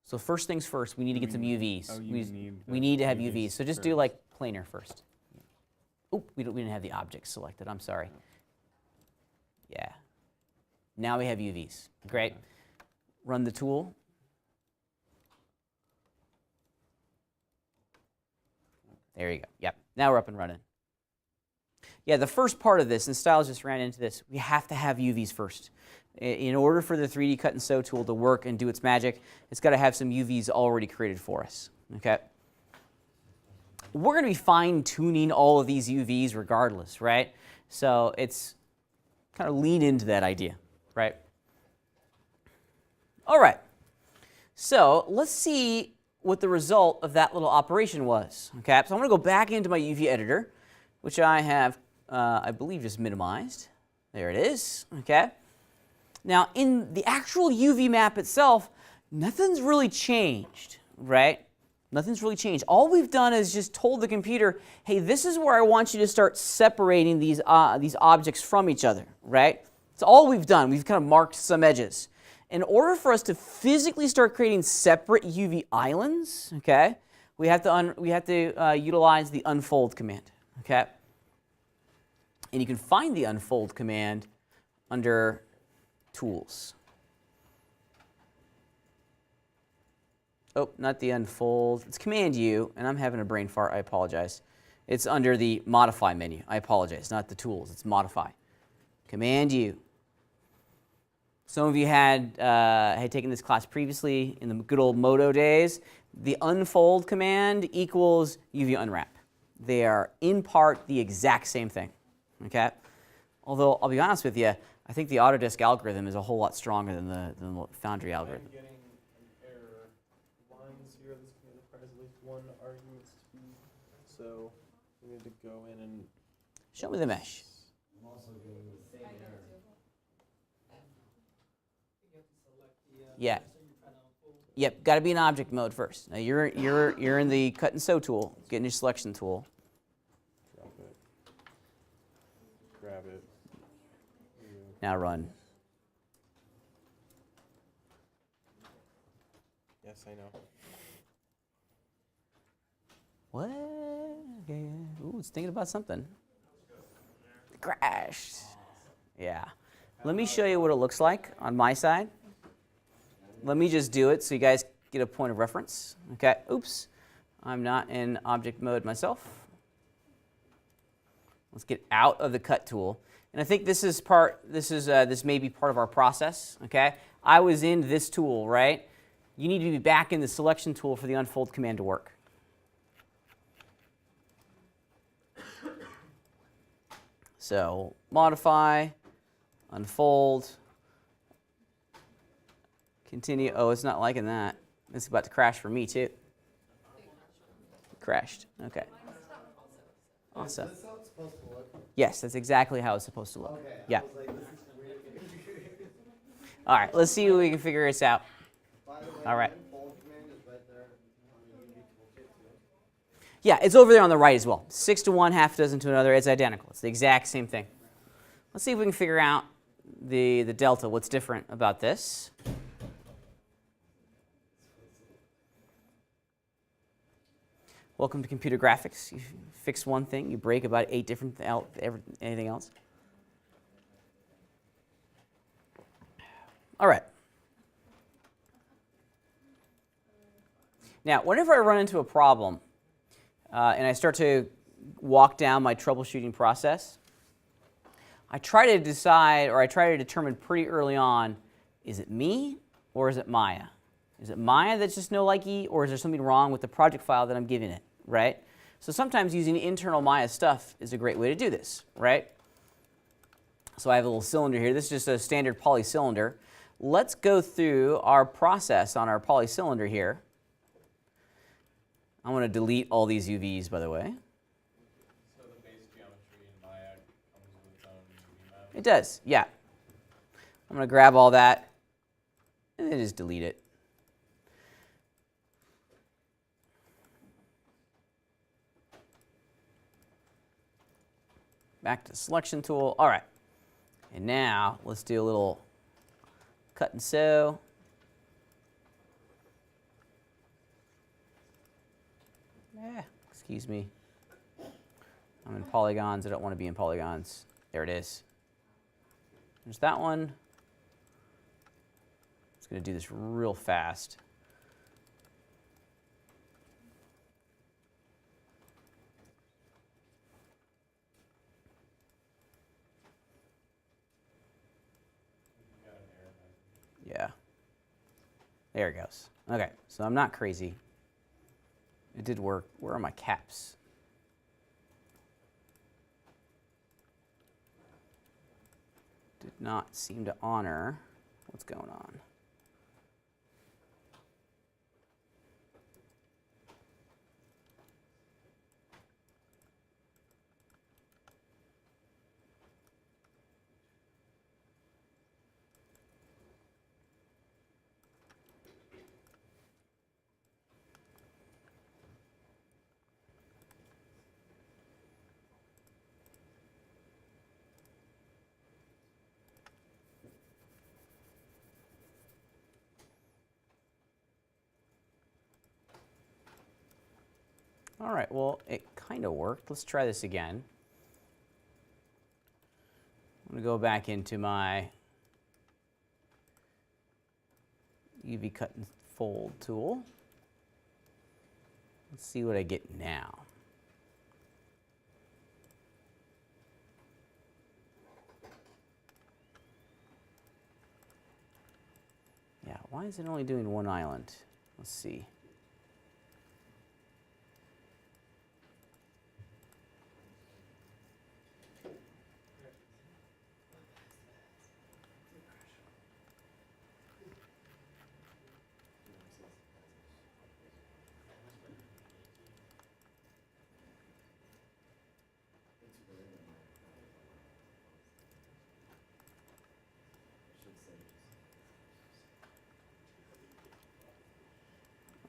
So first things first, we need to get some UVs. Oh, we need to have UVs, so just do first. like planar first. Oh, we didn't have the object selected, I'm sorry. Yeah, now we have UVs, great. Run the tool. There you go. Yep. Now we're up and running. Yeah, the first part of this, and Styles just ran into this, we have to have UVs first. In order for the 3D cut and sew tool to work and do its magic, it's got to have some UVs already created for us. Okay. We're going to be fine-tuning all of these UVs regardless, right? So it's kind of lean into that idea, right? All right. So let's see what the result of that little operation was. Okay. So I'm going to go back into my UV editor, which I have, I believe, just minimized. There it is. Okay. Now, in the actual UV map itself, nothing's really changed, right? Nothing's really changed. All we've done is just told the computer, hey, this is where I want you to start separating these objects from each other, right? That's all we've done. We've kind of marked some edges. In order for us to physically start creating separate UV islands, okay, we have to utilize the unfold command, okay? And you can find the unfold command under Tools. Oh, not the unfold. It's Command U, and I'm having a brain fart. I apologize. It's under the Modify menu. I apologize. Not the Tools. It's Modify. Command U. Some of you had taken this class previously in the good old Modo days. The unfold command equals UV unwrap. They are in part the exact same thing. Okay? Although I'll be honest with you, I think the Autodesk algorithm is a whole lot stronger than the Foundry algorithm. I'm getting an error. Line 0, this command requires at least one argument to be. So we need to go in and. Show me the mesh. I'm also getting the same error. Yeah. Yep, got to be in object mode first. Now you're in the cut and sew tool, getting your selection tool. Drop it. Grab it. Now run. Yes, I know. What? Okay. Ooh, it's thinking about something. Crashed. Yeah. Let me show you what it looks like on my side. Let me just do it so you guys get a point of reference. Okay. Oops. I'm not in object mode myself. Let's get out of the cut tool. And I think this may be part of our process. Okay. I was in this tool, right? You need to be back in the selection tool for the unfold command to work. So modify, unfold, continue. Oh, it's not liking that. It's about to crash for me too. It crashed. Okay. Awesome. Is this how it's supposed to look? Yes, that's exactly how it's supposed to look. Okay. Yeah. I was like, this is weird. All right. Let's see if we can figure this out. By the way, All right. the unfold command is right there on the UV toolkit too. Yeah, it's over there on the right as well. 6 to 1, half dozen to another. It's identical. It's the exact same thing. Let's see if we can figure out the delta. What's different about this? Welcome to computer graphics. You fix one thing, you break about 8 different anything else. All right. Now, whenever I run into a problem and I start to walk down my troubleshooting process, I try to decide, or I try to determine pretty early on, is it me or is it Maya? Is it Maya that's just no likey, or is there something wrong with the project file that I'm giving it, right? So sometimes using internal Maya stuff is a great way to do this, right? So I have a little cylinder here. This is just a standard poly cylinder. Let's go through our process on our poly cylinder here. I want to delete all these UVs, by the way. So the base geometry in Maya comes with its own UV map. It does, yeah. I'm going to grab all that and then just delete it. Back to the selection tool. All right. And now let's do a little cut and sew. Excuse me. I'm in polygons. I don't want to be in polygons. There it is. There's that one. It's going to do this real fast. You got an There it goes. Okay, so I'm not crazy. It did work. Where are my caps? Did not seem to honor what's going on. All right, well, it kind of worked. Let's try this again. I'm going to go back into my UV cut and fold tool. Let's see what I get now. Yeah, why is it only doing one island? Let's see.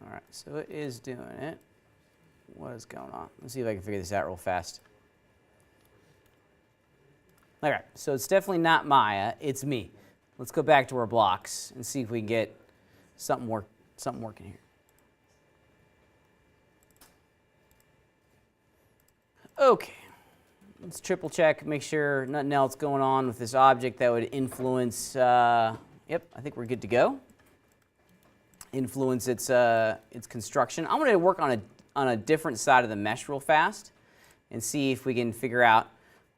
All right, so it is doing it. What is going on? Let's see if I can figure this out real fast. All right, so it's definitely not Maya, it's me. Let's go back to our blocks and see if we can get something working here. Okay, let's triple check, make sure nothing else going on with this object that would influence, yep, I think we're good to go. Influence its construction. I'm going to work on a different side of the mesh real fast and see if we can figure out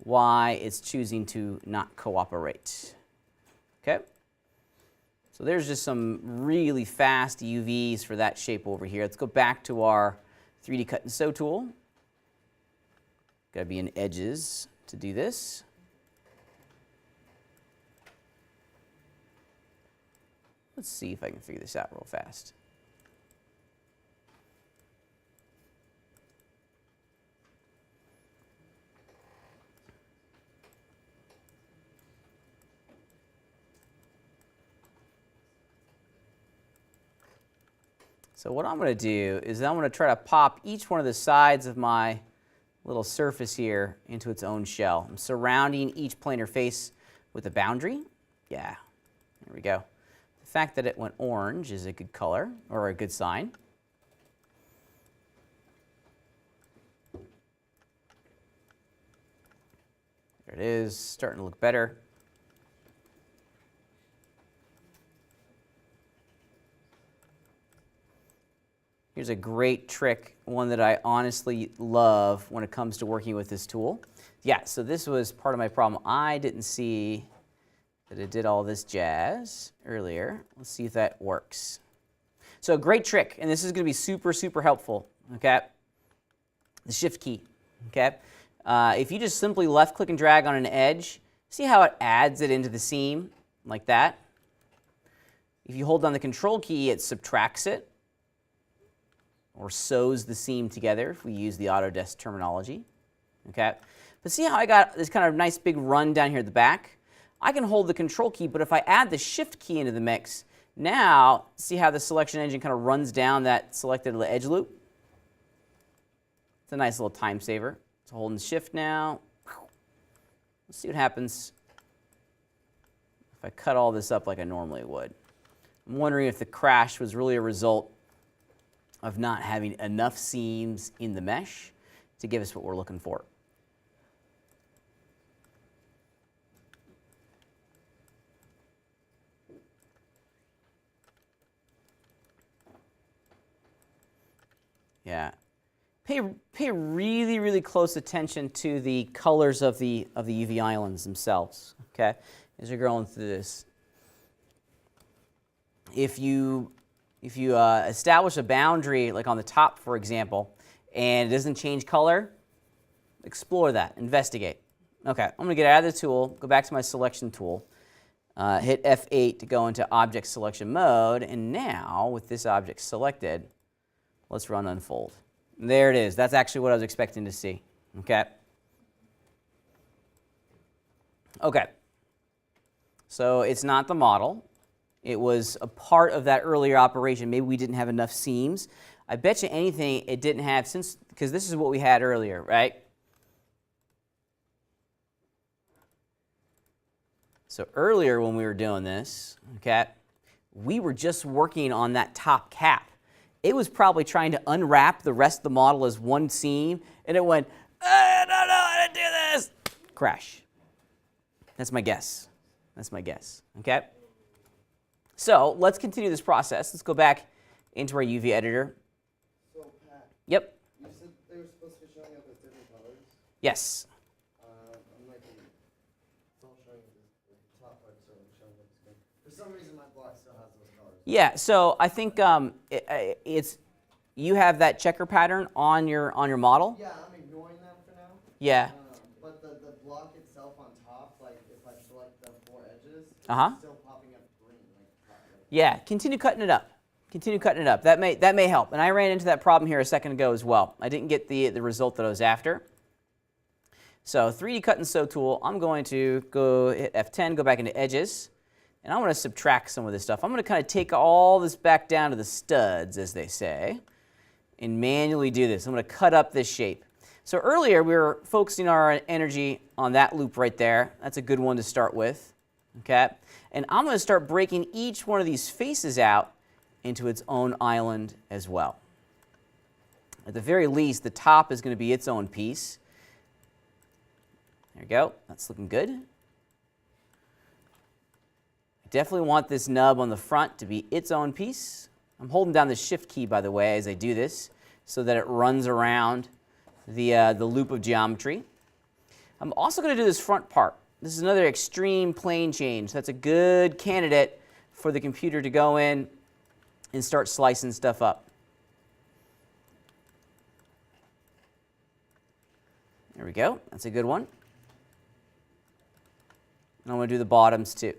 why it's choosing to not cooperate. Okay, so there's just some really fast UVs for that shape over here. Let's go back to our 3D cut and sew tool. Got to be in edges to do this. Let's see if I can figure this out real fast. So what I'm going to do is I'm going to try to pop each one of the sides of my little surface here into its own shell. I'm surrounding each planar face with a boundary. Yeah, there we go. The fact that it went orange is a good color, or a good sign. There it is, starting to look better. Here's a great trick, one that I honestly love when it comes to working with this tool. Yeah, so this was part of my problem. I didn't see that it did all this jazz earlier. Let's see if that works. So a great trick, and this is going to be super, super helpful, okay? The shift key, okay? If you just simply left click and drag on an edge, see how it adds it into the seam like that? If you hold down the control key, it subtracts it, or sews the seam together if we use the Autodesk terminology, okay? But see how I got this kind of nice big run down here at the back? I can hold the control key, but if I add the shift key into the mix, now see how the selection engine kind of runs down that selected edge loop? It's a nice little time saver. So holding shift now. Let's see what happens if I cut all this up like I normally would. I'm wondering if the crash was really a result of not having enough seams in the mesh to give us what we're looking for. Yeah, pay really, really close attention to the colors of the UV islands themselves, okay, as you're going through this. If you establish a boundary, like on the top, for example, and it doesn't change color, explore that, investigate. Okay, I'm going to get out of the tool, go back to my selection tool, hit F8 to go into object selection mode, and now with this object selected, let's run unfold. There it is. That's actually what I was expecting to see. Okay. Okay. So it's not the model. It was a part of that earlier operation. Maybe we didn't have enough seams. I bet you anything it didn't have, because this is what we had earlier, right? So earlier when we were doing this, okay, we were just working on that top cap. It was probably trying to unwrap the rest of the model as one seam, and it went, I don't know how to do this. Crash. That's my guess. That's my guess, okay? So let's continue this process. Let's go back into our UV editor. So, Pat, Yep. you said they were supposed to be showing up as different colors. Yes. I'm like, it's all showing the top part sort of showing up as green. For some reason, my block still has those colors. Yeah, so I think it's you have that checker pattern on your model. Yeah, I'm ignoring them for now. Yeah. But the block itself on top, like if I select the 4 edges, Uh-huh. it's still popping up green. Yeah, continue cutting it up. Continue cutting it up. That may help. And I ran into that problem here a second ago as well. I didn't get the result that I was after. So 3D Cut and Sew tool, I'm going to go hit F10, go back into edges, and I'm going to subtract some of this stuff. I'm going to kind of take all this back down to the studs, as they say, and manually do this. I'm going to cut up this shape. So earlier we were focusing our energy on that loop right there. That's a good one to start with. Okay? And I'm going to start breaking each one of these faces out into its own island as well. At the very least, the top is going to be its own piece. There we go. That's looking good. I definitely want this nub on the front to be its own piece. I'm holding down the Shift key, by the way, as I do this, so that it runs around the loop of geometry. I'm also going to do this front part. This is another extreme plane change. That's a good candidate for the computer to go in and start slicing stuff up. There we go. That's a good one. And I'm going to do the bottoms too.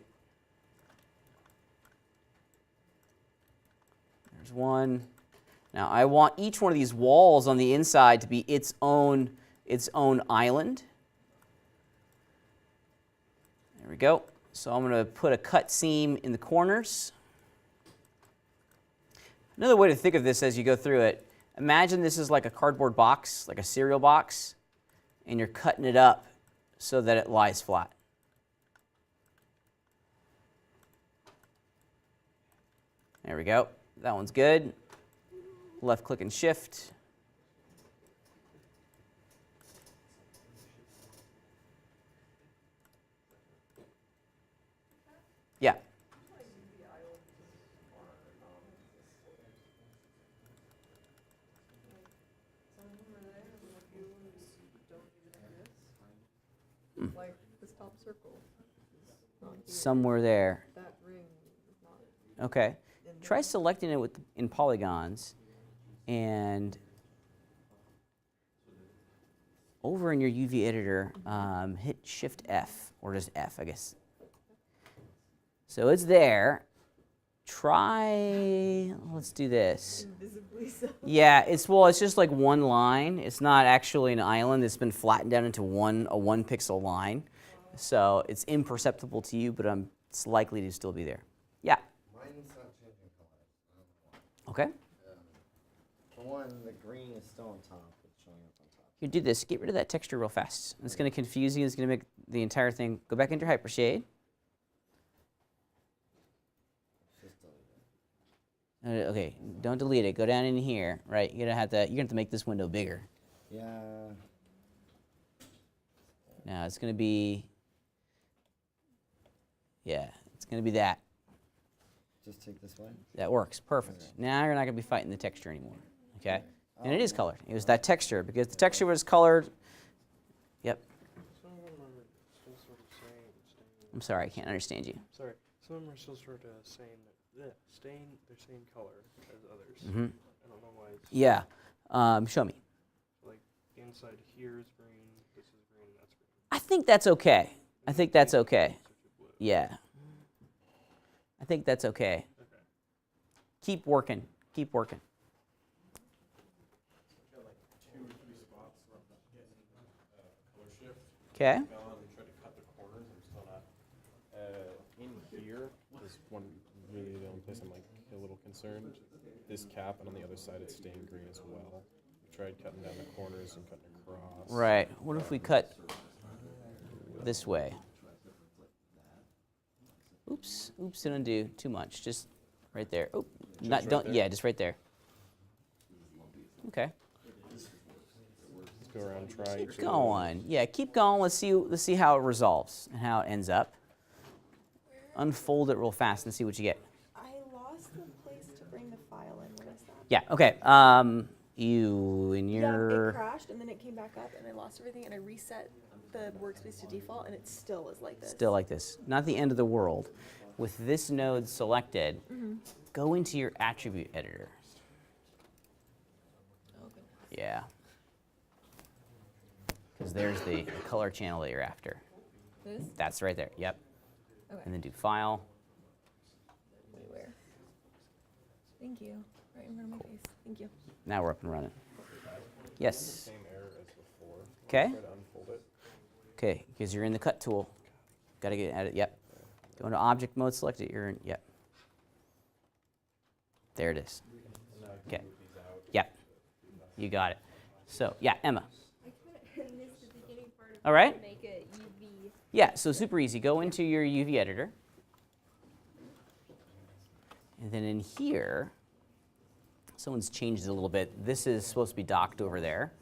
There's one. Now I want each one of these walls on the inside to be its own island. There we go. So I'm going to put a cut seam in the corners. Another way to think of this as you go through it, imagine this is like a cardboard box, like a cereal box, and you're cutting it up so that it lies flat. There we go. That one's good. Left click and shift. Yeah. Like this top circle. Not here. Somewhere there. That ring is not. Okay. Try selecting it in polygons, and over in your UV editor, hit Shift F, or just F, I guess. So it's there. Try, let's do this. Invisibly so. Yeah, it's just like one line. It's not actually an island. It's been flattened down into a 1 pixel line. So it's imperceptible to you, but it's likely to still be there. Yeah. Mine's not changing colors. Okay. For one, the green is still on top. It's showing up on top. You do this. Get rid of that texture real fast. It's going to confuse you. It's going to make the entire thing go back into hypershade. Okay, don't delete it. Go down in here, right? You're gonna have to make this window bigger. Yeah. Now it's gonna be, yeah, it's gonna be that. Just take this way. That works, perfect. Now you're not gonna be fighting the texture anymore, okay? And it is colored. It was that texture because the texture was colored. Yep. Some of them are still sort of saying. I'm sorry, I can't understand you. Sorry. Some of them are still sort of saying that they're same color as others. Mm-hmm. I don't know why it's Yeah. Show me. like inside here is green, this is green, that's green. I think that's okay. I think that's okay. Such a blue. Yeah. I think that's okay. Okay. Keep working. Keep working. Got like 2 or 3 spots where I'm not getting color shift. Okay. Gone and tried to cut the corners. I'm still not. In here is one really the only place I'm like a little concerned. This cap, and on the other side it's staying green as well. I've tried cutting down the corners and cutting across. Right. What if we cut this way? Oops. Oops. Didn't do too much. Just right there. Oh, not right don't. there? Yeah, just right there. Okay. Let's go around and try each Keep of those. going. Yeah, keep going. Let's see how it resolves and how it ends up. Unfold it real fast and see what you get. I lost the place to bring the file in. What is that? Yeah. Okay. You in Yeah, it your. crashed and then it came back up and I lost everything and I reset the workspace to default and it still is like this. Still like this. Not the end of the world. With this node selected, go into your attribute editor. Okay. Yeah. Because there's the color channel that you're after. This? That's right there. Yep. Okay. And then do File. Wait, where? Thank you. Right in front of my face. Thank you. Now we're up and running. Yes. Same error as before. Okay. Try to unfold it. Okay, because you're in the cut tool. Got to get at it. Yep. Go into object mode, select it. You're in. Yep. There it is. And now I can Okay. move these out. Yep. You got it. So, yeah, Emma. I kind of missed the beginning part of All right. make it UV. Yeah, so super easy. Go into your UV editor. And then in here, someone's changed it a little bit. This is supposed to be docked over there.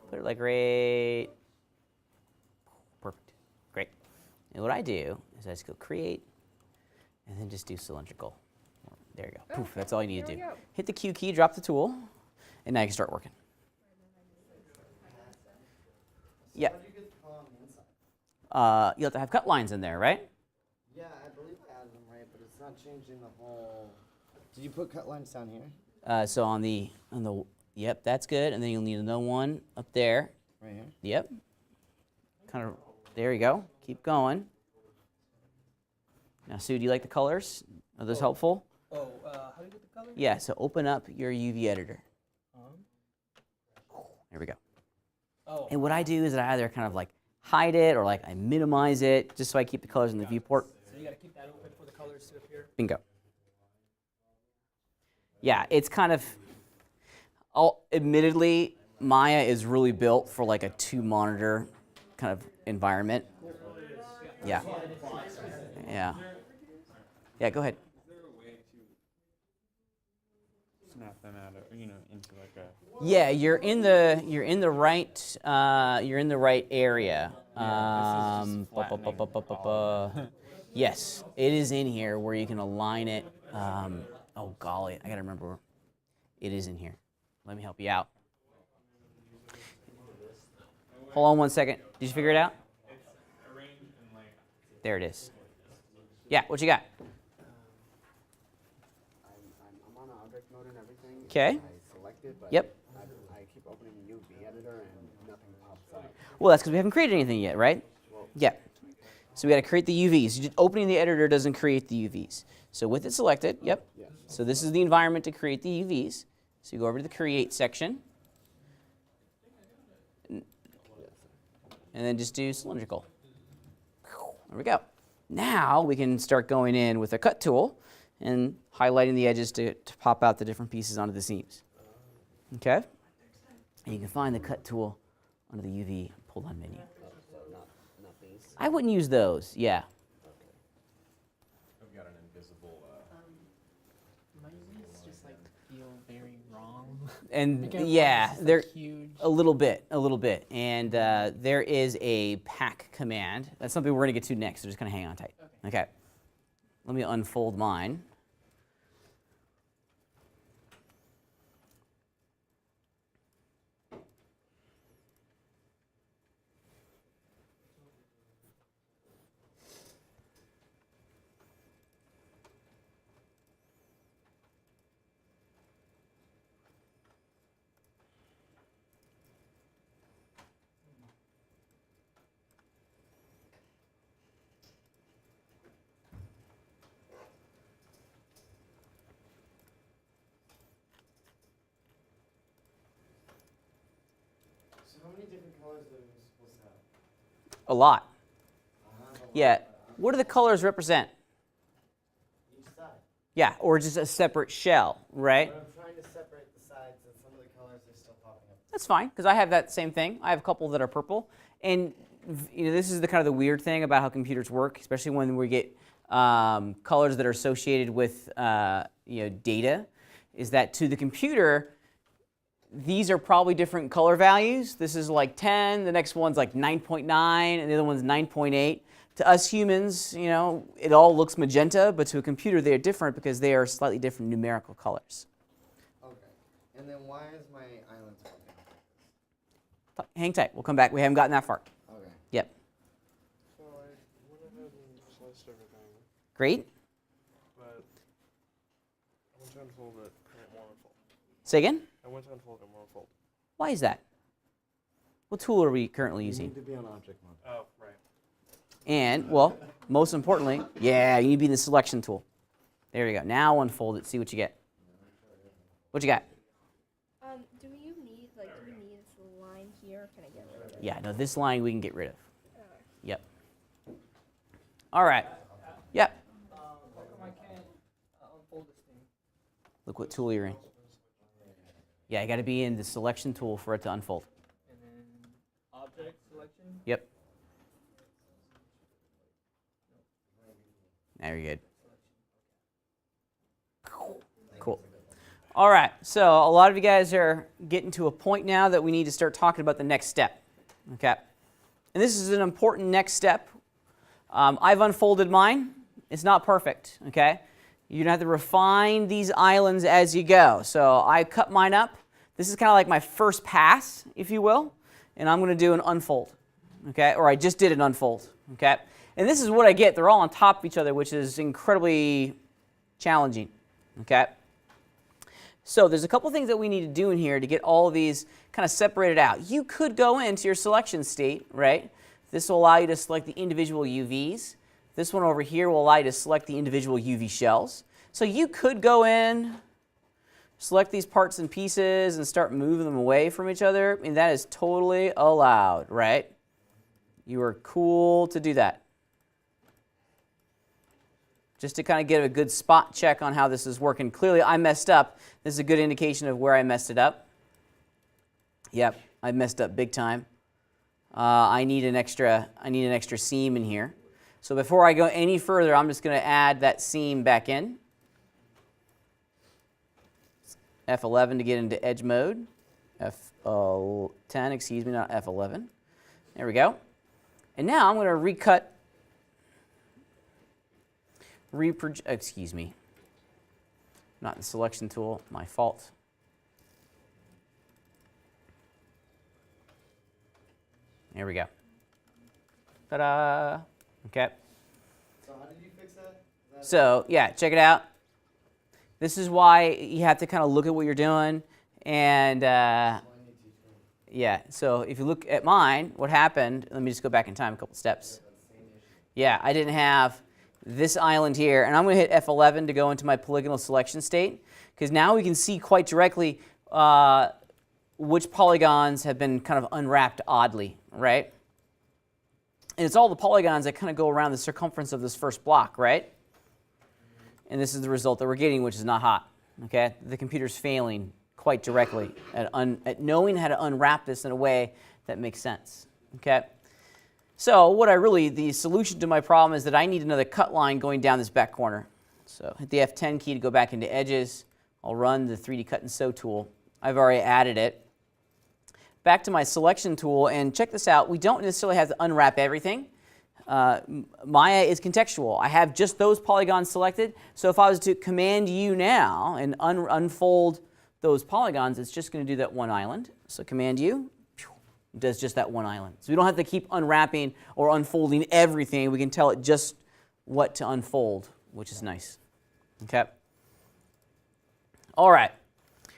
Put it like right. Perfect. Great. And what I do is I just go create and then just do cylindrical. There you go. Poof, that's all you need to do. Hit the Q key, drop the tool, and now you can start working. Yeah. How do you get the color on the inside? You have to have cut lines in there, right? Yeah, I believe I added them right, but it's not changing the whole. Did you put cut lines down here? So on the, yep, that's good. And then you'll need another one up there. Right here? Yep. Kind of, there you go. Keep going. Now, Sue, do you like the colors? Are those helpful? Oh, how do you get the color? Yeah, so open up your UV editor. There we go. Oh. And what I do is I either kind of like hide it or like I minimize it just so I keep the colors in the viewport. So you got to keep that open for the colors to appear. Bingo. Yeah, it's kind of, admittedly, Maya is really built for like a 2-monitor kind of environment. Yeah. Yeah. Yeah, go ahead. Is there a way to snap them out of, into like a? Yeah, you're in the right area. Yeah, this is just flattening Yes, it is in here where you can align it. Oh golly, I gotta remember. It is in here. Let me help you out. Hold on one second. Did you figure it out? It's arrange and layout. There it is. Yeah, what you got? I'm on object mode and everything. 'Kay. I select it, but Yep. I keep opening the UV editor and nothing pops up. Well, that's because we haven't created anything yet, right? Yeah. So we got to create the UVs. Just opening the editor doesn't create the UVs. So with it selected, yep. Yes. So this is the environment to create the UVs. So you go over to the create section. And then just do cylindrical. There we go. Now we can start going in with a cut tool and highlighting the edges to pop out the different pieces onto the seams. Okay? And you can find the cut tool under the UV pull-down menu. So not these. I wouldn't use those, yeah. I've got an invisible. My UVs just like feel very wrong. And Like, everyone's yeah, just, like, they're huge. a little bit. And there is a pack command. That's something we're gonna get to next, so just kind of hang on tight. Okay. Let me unfold mine. colors are we supposed to have? A lot. I have a lot. Yeah. What do the colors represent? Each side. Yeah, or just a separate shell, right? But I'm trying to separate the sides, and some of the colors are still popping up. That's fine, because I have that same thing. I have a couple that are purple. And this is the kind of the weird thing about how computers work, especially when we get colors that are associated with data, is that to the computer, these are probably different color values. This is like 10, the next one's like 9.9, and the other one's 9.8. To us humans, it all looks magenta, but to a computer, they are different because they are slightly different numerical colors. Okay. And then why is my island popping up? Hang tight, we'll come back. We haven't gotten that far. Okay. Yep. So I went ahead and sliced everything, Great. but I went to unfold it and it won't unfold. Say again? I went to unfold it and it won't unfold. Why is that? What tool are we currently You using? need to be on object mode. Oh, right. And, well, most importantly, yeah, you need to be in the selection tool. There you go. Now unfold it, see what you get. What you got? Do you need this line here? Can I get rid of it? Yeah, no, this line we can get rid of. Yep. All right. Yep. I can't unfold this thing. Look what tool you're in. Yeah, you got to be in the selection tool for it to unfold. And then object selection. Yep. Very good. Cool. All right, so a lot of you guys are getting to a point now that we need to start talking about the next step. Okay. And this is an important next step. I've unfolded mine. It's not perfect, okay? You're going to have to refine these islands as you go. So I cut mine up. This is kind of like my first pass, if you will, and I'm going to do an unfold, okay? Or I just did an unfold, okay? And this is what I get. They're all on top of each other, which is incredibly challenging, okay? So there's a couple things that we need to do in here to get all of these kind of separated out. You could go into your selection state, right? This will allow you to select the individual UVs. This one over here will allow you to select the individual UV shells. So you could go in, select these parts and pieces, and start moving them away from each other. I mean, that is totally allowed, right? You are cool to do that. Just to kind of get a good spot check on how this is working. Clearly, I messed up. This is a good indication of where I messed it up. Yep, I messed up big time. I need an extra seam in here. So before I go any further, I'm just going to add that seam back in. F11 to get into edge mode. F10, excuse me, not F11. There we go. And now I'm going to recut. Excuse me. Not the selection tool, my fault. There we go. Ta-da! Okay. So how did you fix that? So yeah, check it out. This is why you have to kind of look at what you're doing, and yeah. So if you look at mine, what happened? Let me just go back in time a couple steps. Yeah, I didn't have this island here, and I'm going to hit F11 to go into my polygonal selection state, because now we can see quite directly which polygons have been kind of unwrapped oddly, right? And it's all the polygons that kind of go around the circumference of this first block, right? And this is the result that we're getting, which is not hot, okay? The computer's failing quite directly at knowing how to unwrap this in a way that makes sense, okay? So the solution to my problem is that I need another cut line going down this back corner. So hit the F10 key to go back into edges. I'll run the 3D cut and sew tool. I've already added it. Back to my selection tool, and check this out. We don't necessarily have to unwrap everything. Maya is contextual. I have just those polygons selected. So if I was to Command U now and unfold those polygons, it's just going to do that one island. So Command U. Does just that one island. So we don't have to keep unwrapping or unfolding everything. We can tell it just what to unfold, which is nice. Okay. All right.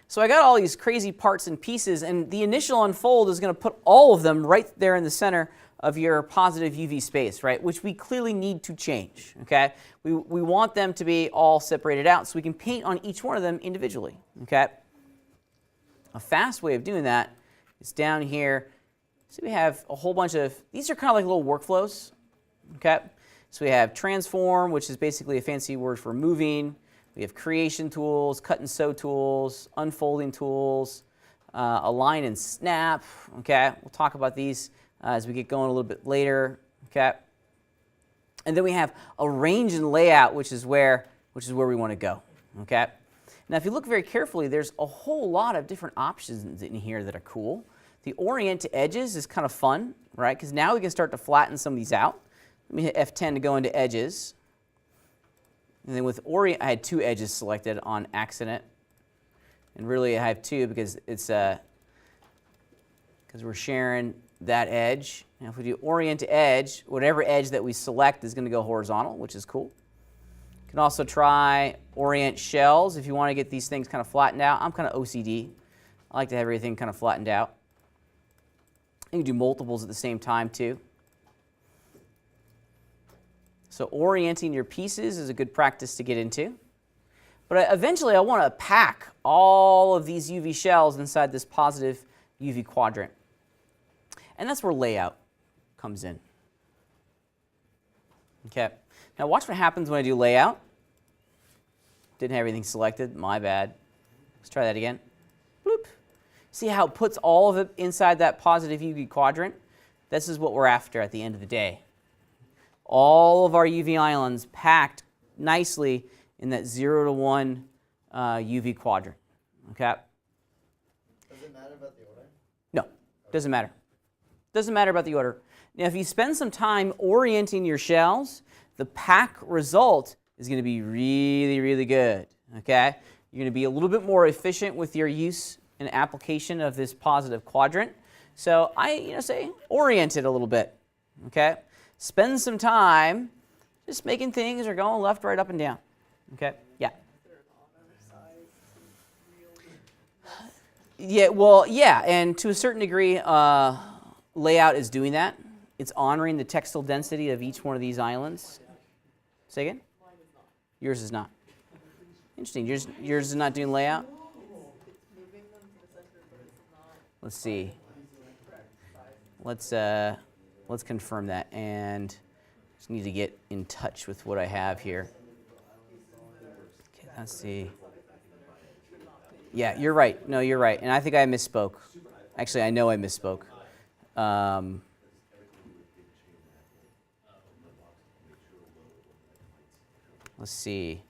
So I got all these crazy parts and pieces, and the initial unfold is going to put all of them right there in the center of your positive UV space, right? Which we clearly need to change. Okay. We want them to be all separated out so we can paint on each one of them individually. Okay. A fast way of doing that is down here So we have a whole bunch of, these are kind of like little workflows, okay? So we have transform, which is basically a fancy word for moving. We have creation tools, cut and sew tools, unfolding tools, align and snap, okay? We'll talk about these as we get going a little bit later, okay? And then we have arrange and layout, which is where we want to go, okay? Now, if you look very carefully, there's a whole lot of different options in here that are cool. The orient to edges is kind of fun, right? Because now we can start to flatten some of these out. Let me hit F10 to go into edges. And then with orient, I had 2 edges selected on accident. And really I have 2 because it's because we're sharing that edge. Now if we do orient to edge, whatever edge that we select is going to go horizontal, which is cool. You can also try orient shells if you want to get these things kind of flattened out. I'm kind of OCD. I like to have everything kind of flattened out. You can do multiples at the same time too. So orienting your pieces is a good practice to get into. But eventually I want to pack all of these UV shells inside this positive UV quadrant. And that's where layout comes in. Okay. Now watch what happens when I do layout. Didn't have everything selected, my bad. Let's try that again. Bloop. See how it puts all of it inside that positive UV quadrant? This is what we're after at the end of the day. All of our UV islands packed nicely in that 0 to 1 UV quadrant. Okay? Does it matter about the order? No, doesn't matter. Doesn't matter about the order. Now, if you spend some time orienting your shells, the pack result is going to be really, really good. Okay? You're going to be a little bit more efficient with your use and application of this positive quadrant. So I say orient it a little bit. Okay? Spend some time just making things are going left, right, up, and down. Okay? Yeah. Yeah, well, yeah, and to a certain degree, layout is doing that. It's honoring the textile density of each one of these islands. Say again? Yours is not. Interesting. Yours is not doing layout? Let's see. Let's confirm that, and just need to get in touch with what I have here. Okay, let's see. Yeah, you're right. No, you're right, and I think I misspoke. Actually, I know I misspoke. Let's see.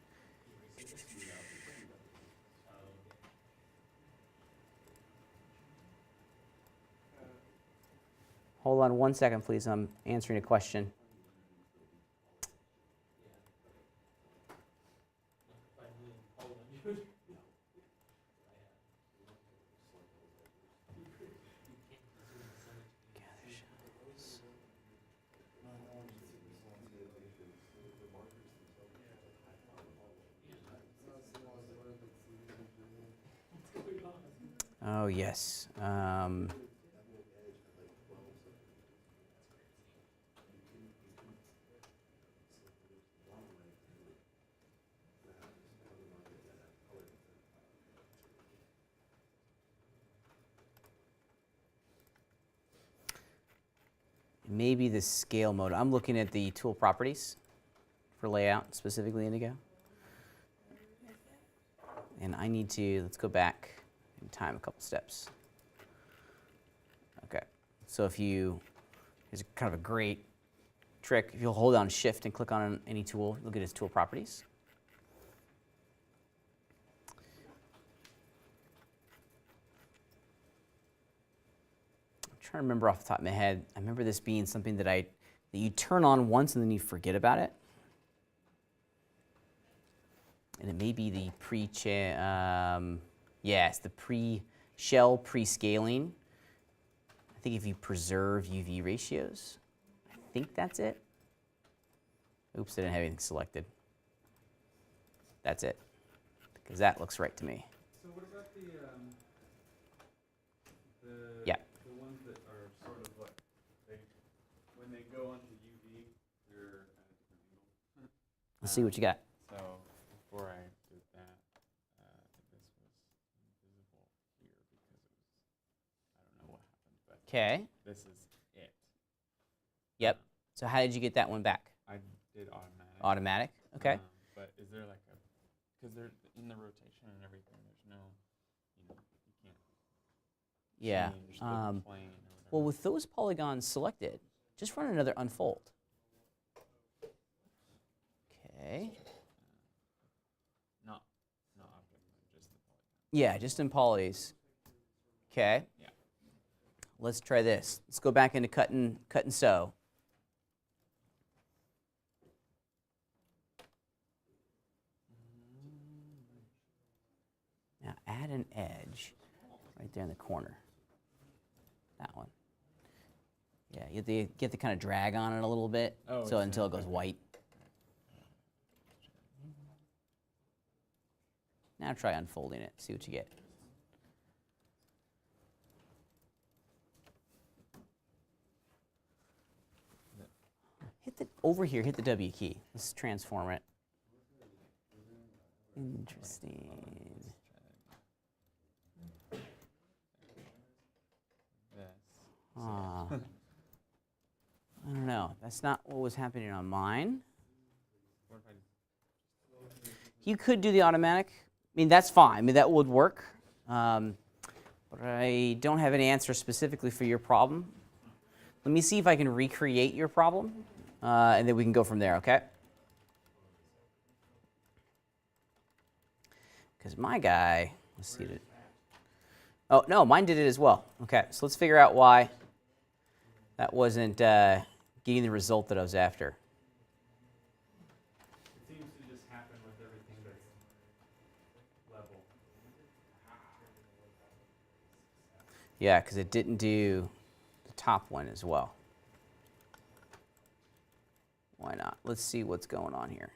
Hold on 1 second, please. I'm answering a question. Oh, yes. Maybe the scale mode. I'm looking at the tool properties for layout, specifically Indigo. And I need to, let's go back in time a couple steps. Okay, so here's kind of a great trick. If you'll hold down Shift and click on any tool, look at its tool properties. I'm trying to remember off the top of my head. I remember this being something that you turn on once and then you forget about it. And it may be the it's the pre-shell pre-scaling. I think if you preserve UV ratios, I think that's it. Oops, I didn't have anything selected. That's it, because that looks right to me. So what about the ones that are sort of like, when they go onto UV, they're at a different angle? Let's see what you got. So before I did that, this was invisible here because it was, I don't know what happened. But Okay. This is it. Yep. So how did you get that one back? I did automatic. Automatic. Okay. But is there like a, because they're in the rotation and everything, there's no, you can't Yeah. change the plane or whatever. Well, with those polygons selected, just run another unfold. Okay. Not object mode, just the polygon. Yeah, just in polys. Okay. Yeah. Let's try this. Let's go back into cut and sew. Now add an edge right there in the corner. That one. Yeah, you have to kind of drag on it a little bit, Oh, so it's until it not- goes okay. white. Now try unfolding it. See what you get. Over here, hit the W key. Let's transform it. Interesting. This. Ah. I don't know. That's not what was happening on mine. What if I You could do the automatic. I mean, that's fine. I mean, that would work. But I don't have an answer specifically for your problem. Let me see if I can recreate your problem, and then we can go from there, okay? Because my guy, let's see. Oh, no, mine did it as well. Okay, so let's figure out why that wasn't getting the result that I was after. It seems to just happen with everything that's level. Yeah, because it didn't do the top one as well. Why not? Let's see what's going on here.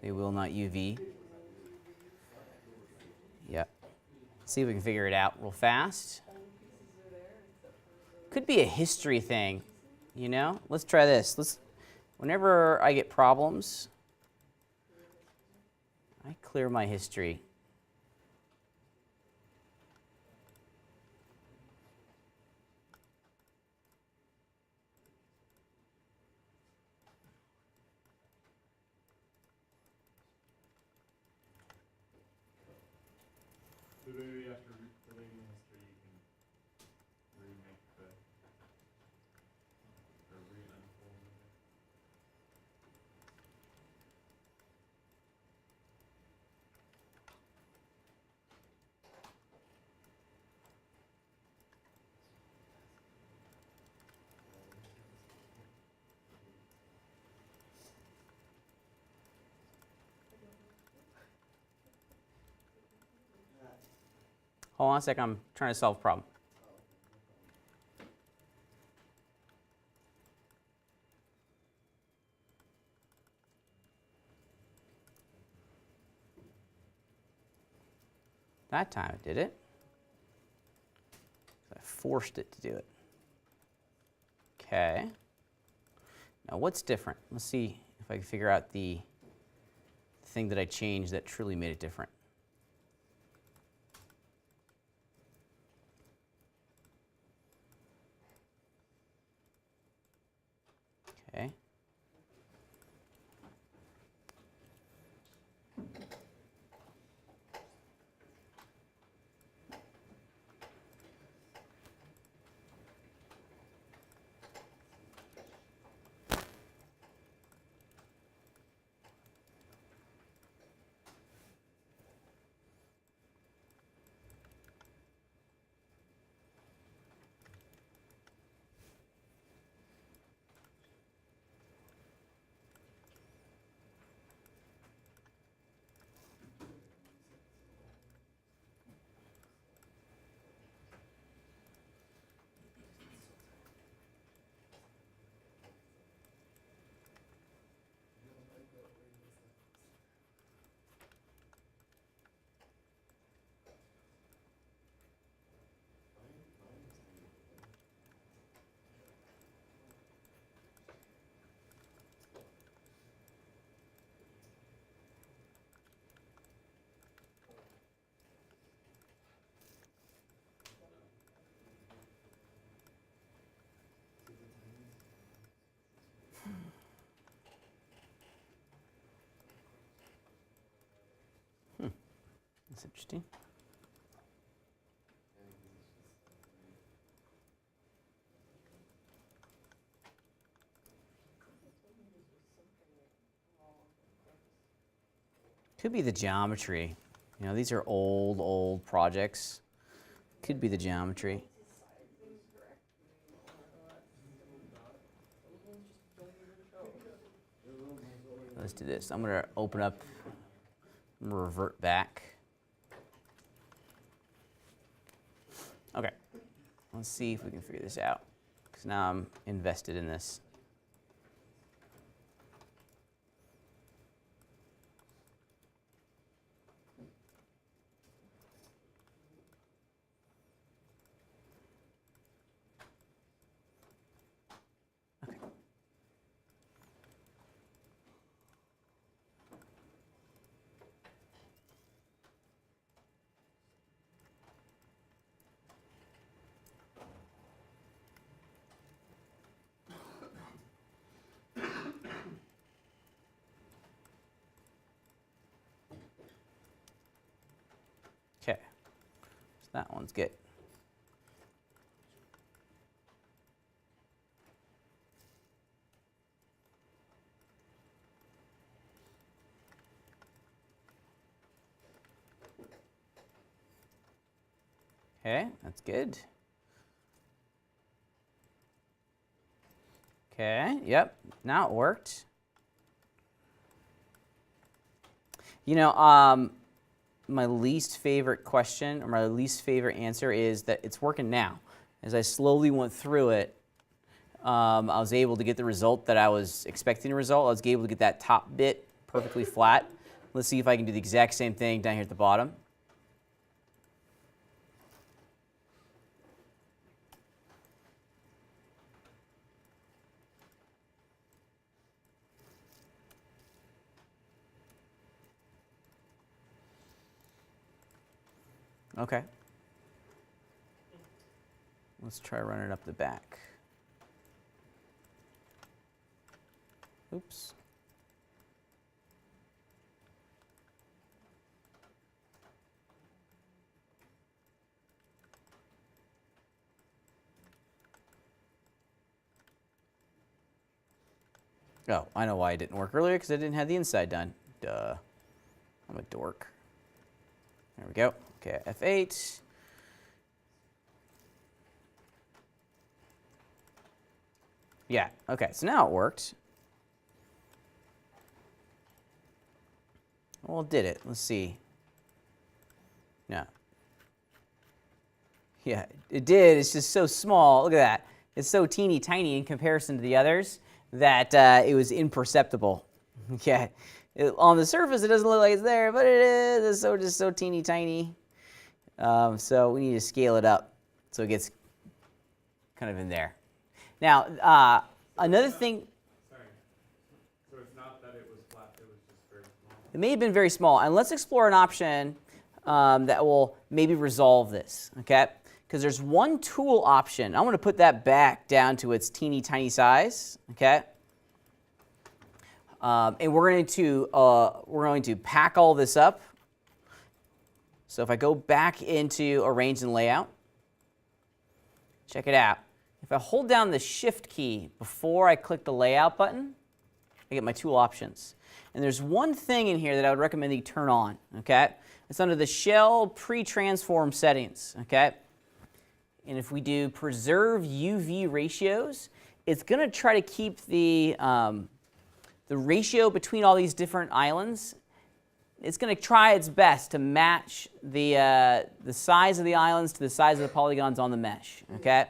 They will not UV. Yep. See if we can figure it out real fast. Could be a history thing, you know? Let's try this. Whenever I get problems, I clear my history. So maybe after deleting history, you can remake the, or re-unfold it. Hold on a second, I'm trying to solve a problem. That time it did it. I forced it to do it. Okay. Now what's different? Let's see if I can figure out the thing that I changed that truly made it different. Okay. That's interesting. Could be the geometry. You know, these are old projects. Could be the geometry. Let's do this. I'm going to open up and revert back. Okay. Let's see if we can figure this out, because now I'm invested in this. Okay, so that one's good. Okay, that's good. Okay, yep, now it worked. You know, my least favorite question, or my least favorite answer, is that it's working now. As I slowly went through it, I was able to get the result that I was expecting to result. I was able to get that top bit perfectly flat. Let's see if I can do the exact same thing down here at the bottom. Okay. Let's try running up the back. Oops. Oh, I know why it didn't work earlier, because I didn't have the inside done. Duh. I'm a dork. There we go. Okay, F8. Yeah, okay, so now it worked. Well, it did it. Let's see. No. Yeah, it did. It's just so small. Look at that. It's so teeny tiny in comparison to the others that it was imperceptible. Okay. On the surface, it doesn't look like it's there, but it is. It's just so teeny tiny. So we need to scale it up so it gets kind of in there. Now, another thing. Sorry. So it's not that it was flat, it was just very small. It may have been very small. And let's explore an option that will maybe resolve this, okay? Because there's one tool option. I'm going to put that back down to its teeny tiny size, okay? And we're going to pack all this up. So if I go back into Arrange and Layout, check it out. If I hold down the Shift key before I click the Layout button, I get my tool options. And there's one thing in here that I would recommend that you turn on, okay? It's under the Shell Pre-Transform settings, okay? And if we do Preserve UV Ratios, it's going to try to keep the ratio between all these different islands. It's going to try its best to match the size of the islands to the size of the polygons on the mesh, okay?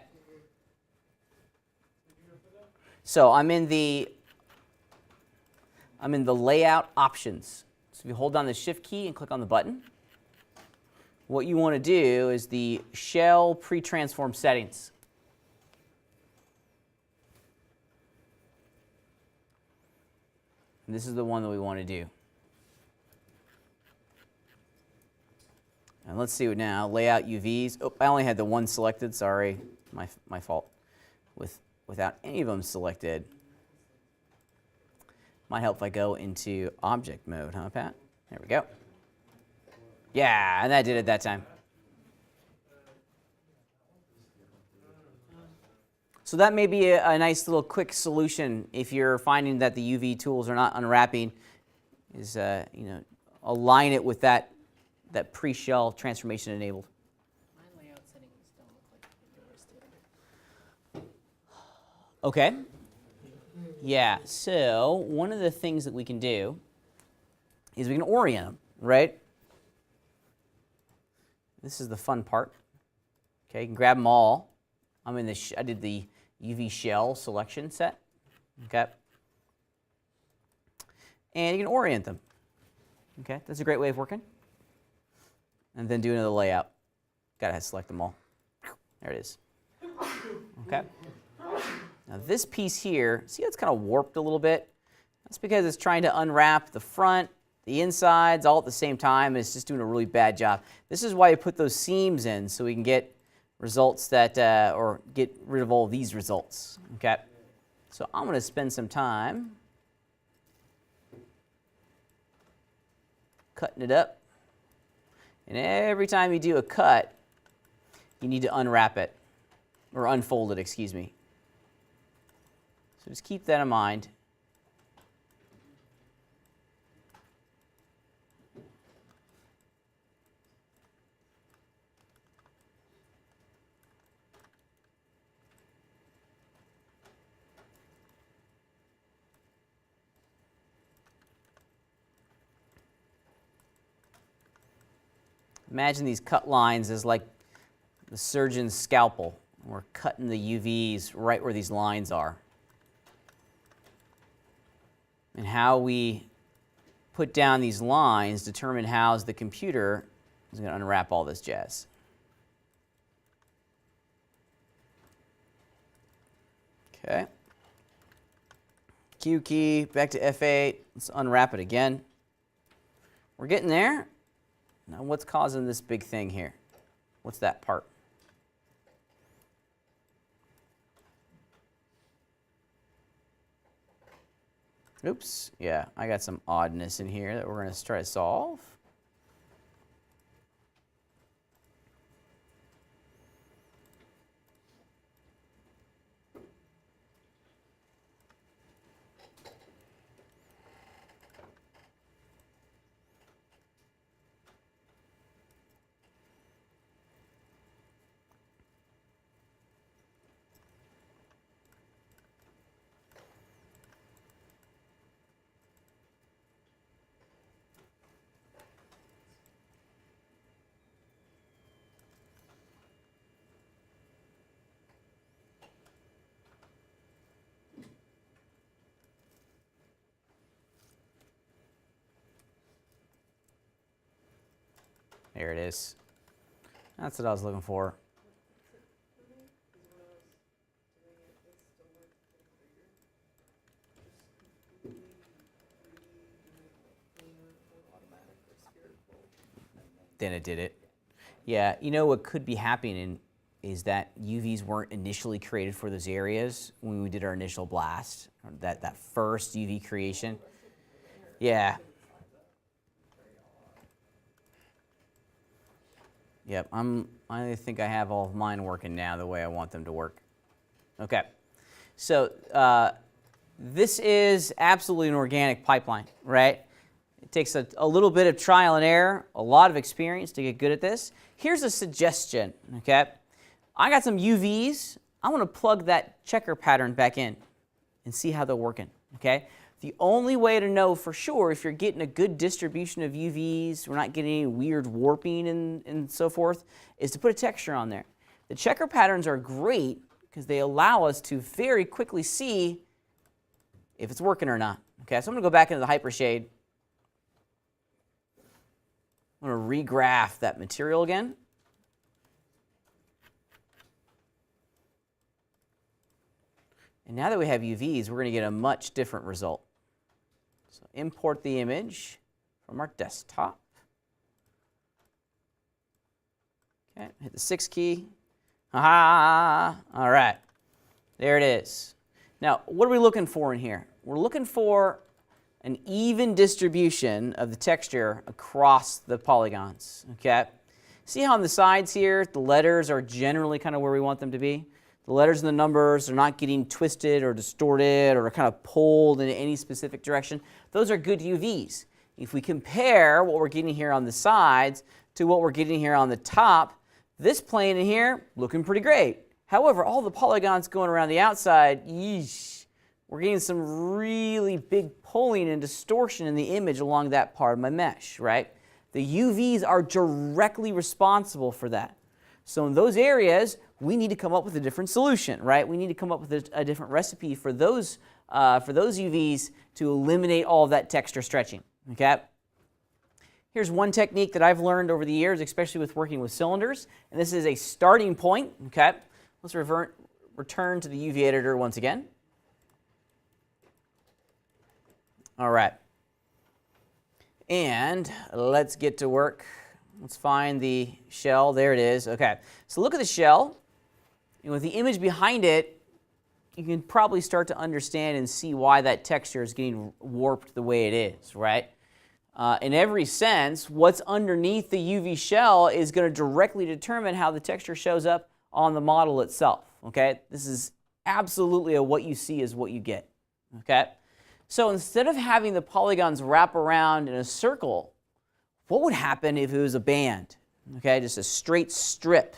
So I'm in the layout options. So if you hold down the Shift key and click on the button, what you want to do is the Shell Pre-Transform settings. And this is the one that we want to do. And let's see what now. Layout UVs. Oh, I only had the one selected. Sorry, my fault. Without any of them selected. Might help if I go into object mode, huh, Pat? There we go. Yeah, and that did it that time. So that may be a nice little quick solution if you're finding that the UV tools are not unwrapping, is align it with that pre-shell transformation enabled. My layout settings don't look like yours do. Okay. Yeah, so one of the things that we can do is we can orient them, right? This is the fun part. Okay, you can grab them all. I did the UV shell selection set. Okay. And you can orient them. Okay, that's a great way of working. And then do another layout. Gotta select them all. There it is. Okay. Now this piece here, see how it's kind of warped a little bit? That's because it's trying to unwrap the front, the insides, all at the same time, and it's just doing a really bad job. This is why you put those seams in, so we can get results that, or get rid of all of these results. Okay. So I'm going to spend some time cutting it up. And every time you do a cut, you need to unwrap it, or unfold it, excuse me. So just keep that in mind. Imagine these cut lines as like the surgeon's scalpel. We're cutting the UVs right where these lines are. And how we put down these lines determine how the computer is going to unwrap all this jazz. Okay. Q key, back to F8. Let's unwrap it again. We're getting there. Now what's causing this big thing here? What's that part? Oops, yeah, I got some oddness in here that we're going to try to solve. There it is. That's what I was looking for. Then it did it. Yeah, you know what could be happening is that UVs weren't initially created for those areas when we did our initial blast, or that first UV creation. Yeah. Yep, I think I have all of mine working now the way I want them to work. Okay, so this is absolutely an organic pipeline, right? It takes a little bit of trial and error, a lot of experience to get good at this. Here's a suggestion, okay? I got some UVs. I want to plug that checker pattern back in and see how they're working, okay? The only way to know for sure if you're getting a good distribution of UVs, we're not getting any weird warping and so forth, is to put a texture on there. The checker patterns are great because they allow us to very quickly see if it's working or not. Okay, so I'm going to go back into the hypershade. I'm going to regraph that material again. And now that we have UVs, we're going to get a much different result. So import the image from our desktop. Okay, hit the 6 key. Aha! All right, there it is. Now, what are we looking for in here? We're looking for an even distribution of the texture across the polygons, okay? See how on the sides here, the letters are generally kind of where we want them to be? The letters and the numbers are not getting twisted or distorted or kind of pulled in any specific direction. Those are good UVs. If we compare what we're getting here on the sides to what we're getting here on the top, this plane in here looking pretty great. However, all the polygons going around the outside, yeesh, we're getting some really big pulling and distortion in the image along that part of my mesh, right? The UVs are directly responsible for that. So in those areas, we need to come up with a different solution, right? We need to come up with a different recipe for those UVs to eliminate all of that texture stretching, okay? Here's one technique that I've learned over the years, especially with working with cylinders, and this is a starting point, okay? Let's return to the UV editor once again. All right. And let's get to work. Let's find the shell. There it is. Okay. So look at the shell. And with the image behind it, you can probably start to understand and see why that texture is getting warped the way it is, right? In every sense, what's underneath the UV shell is going to directly determine how the texture shows up on the model itself, okay? This is absolutely a what you see is what you get, okay? So instead of having the polygons wrap around in a circle, what would happen if it was a band, okay? Just a straight strip.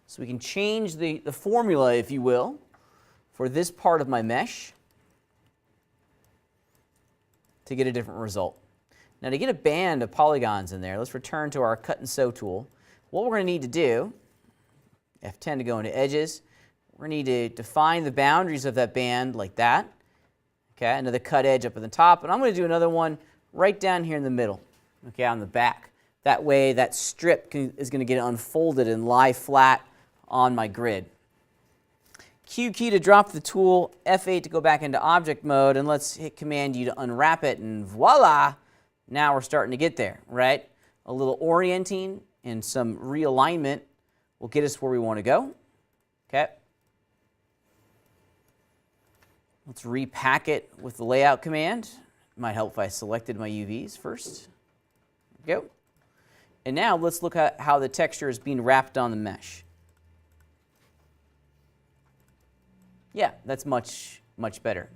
So we can change the formula, if you will, for this part of my mesh to get a different result. Now to get a band of polygons in there, let's return to our cut and sew tool. What we're going to need to do, F10 to go into edges, we're going to need to define the boundaries of that band like that. Okay, another cut edge up at the top, and I'm going to do another one right down here in the middle, okay, on the back. That way that strip is going to get unfolded and lie flat on my grid. Q key to drop the tool, F8 to go back into object mode, and let's hit Command U to unwrap it, and voila, now we're starting to get there, right? A little orienting and some realignment will get us where we want to go, okay? Let's repack it with the layout command. It might help if I selected my UVs first. There we go. And now let's look at how the texture is being wrapped on the mesh. Yeah, that's much, much better.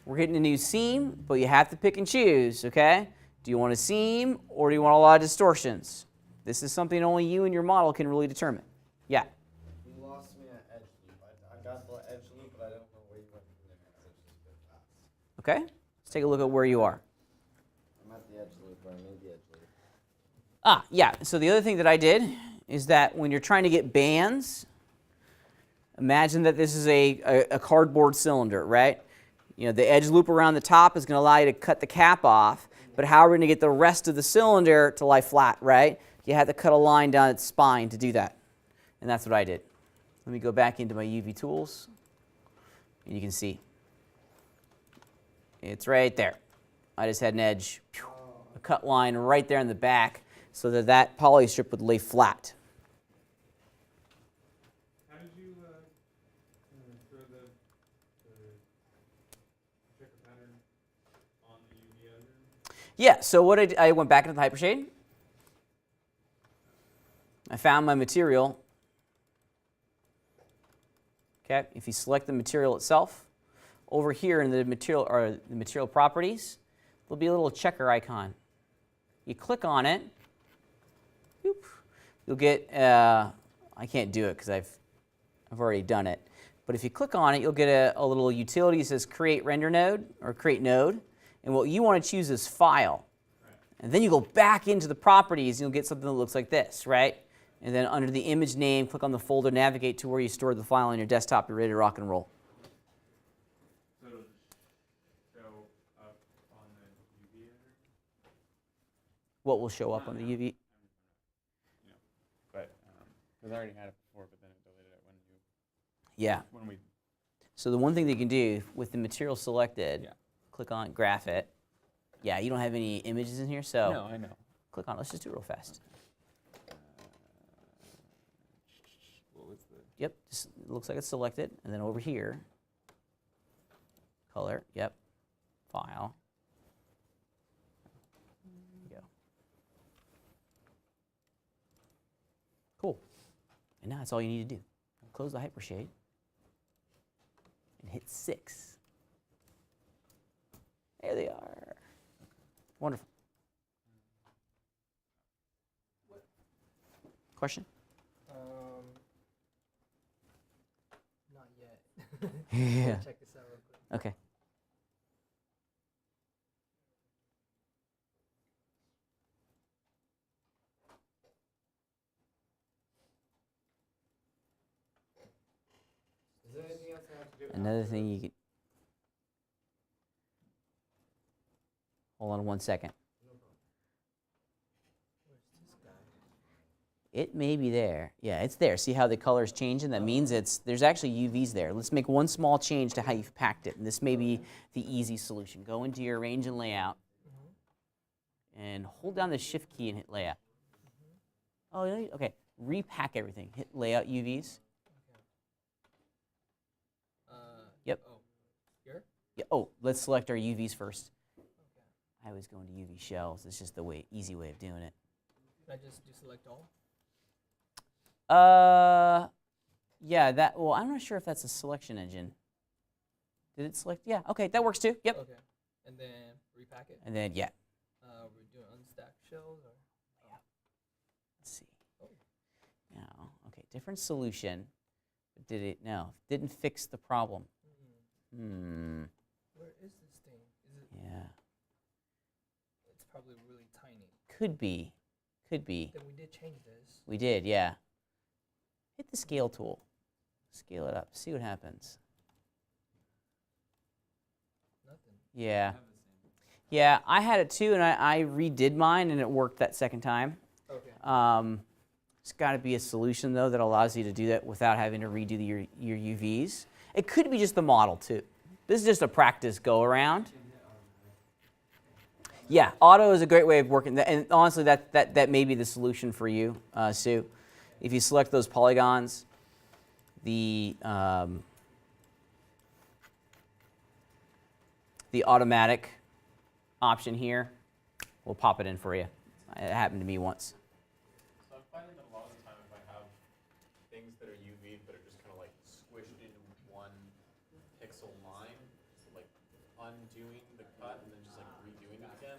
We're getting a new seam, but you have to pick and choose, okay? Do you want a seam or do you want a lot of distortions? This is something only you and your model can really determine. Yeah? You lost me at edge loop. I got the edge loop, but I don't know where you went from there. It's just a bit fast. Okay, let's take a look at where you are. I'm at the edge loop, or I made the edge loop. Ah, yeah, so the other thing that I did is that when you're trying to get bands, imagine that this is a cardboard cylinder, right? You know, the edge loop around the top is going to allow you to cut the cap off, but how are we going to get the rest of the cylinder to lie flat, right? You have to cut a line down its spine to do that, and that's what I did. Let me go back into my UV tools, and you can see. It's right there. I just had an edge, a cut line right there in the back so that that poly strip would lay flat. How did you throw the checker pattern on the UV editor? Yeah, so what I went back into the hypershade. I found my material. Okay, if you select the material itself, over here in the material properties, there'll be a little checker icon. You click on it, whoop, you'll get, I can't do it because I've already done it, but if you click on it, you'll get a little utility that says create render node or create node, and what you want to choose is file. And then you go back into the properties and you'll get something that looks like this, right? And then under the image name, click on the folder, navigate to where you stored the file on your desktop, you're ready to rock and roll. So it'll show up on the UV editor? What will show up on the UV? Yeah, but because I already had it before, but then it deleted it when you. Yeah. When we. So the one thing that you can do with the material selected, Yeah. click on graph it. Yeah, you don't have any images in here, so No, I know. click on it. Let's just do it real fast. What was the? Yep, just, it looks like it's selected. And then over here, color, yep, file. Cool. And now that's all you need to do. Close the hypershade and hit 6. There they are. Wonderful. Question? Not yet. Yeah. Check this out real quick. Okay. Is there anything else I have to do? Another thing you could. Hold on 1 second. Where's this guy? It may be there. Yeah, it's there. See how the color's changing? That means there's actually UVs there. Let's make one small change to how you've packed it, and this may be the easy solution. Go into your arrange and layout, and hold down the shift key and hit layout. Oh, okay. Repack everything. Hit layout UVs. Yep. Oh, here? Yeah. Oh, let's select our UVs first. I always go into UV shells. It's just the easy way of doing it. Can I just do select all? Yeah, well, I'm not sure if that's a selection engine. Did it select? Yeah, okay, that works too. Yep. Okay. And then repack it? And then, yeah, We're doing unstacked shells or? let's see. Now, okay, different solution. But did it? No, didn't fix the problem. Where is this thing? Is it? Yeah, It's probably really tiny. could be. Could be. Then we did change this. We did, yeah. Hit the scale tool. Scale it up. See what happens. Nothing. Yeah. Yeah, I had it too, and I redid mine, and it worked that second time. Okay. It's got to be a solution, though, that allows you to do that without having to redo your UVs. It could be just the model, too. This is just a practice go-around. Yeah, auto is a great way of working. And honestly, that may be the solution for you, Sue. If you select those polygons, the automatic option here will pop it in for you. It happened to me once. So I'm finding that a lot of the time if I have things that are UV but are just kind of like squished into one pixel line, so like undoing the cut and then just like redoing it again.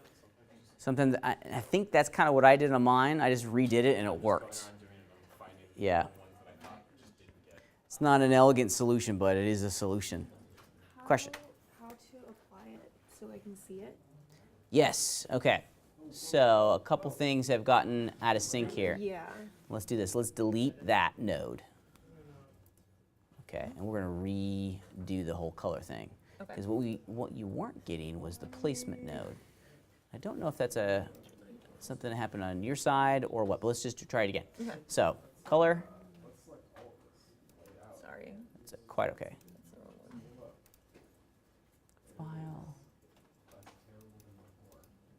Sometimes I think that's kind of what I did on mine. I just redid it and it worked. Yeah. It's not an elegant solution, but it is a solution. Question? How to apply it so I can see it? Yes. Okay. So a couple things have gotten out of sync here. Yeah. Let's do this. Let's delete that node. Okay, and we're going to redo the whole color thing. Okay. Because what you weren't getting was the placement node. I don't know if that's something that happened on your side or what, but let's just try it again. Okay. So color. Sorry. That's quite okay. That's the wrong one. File.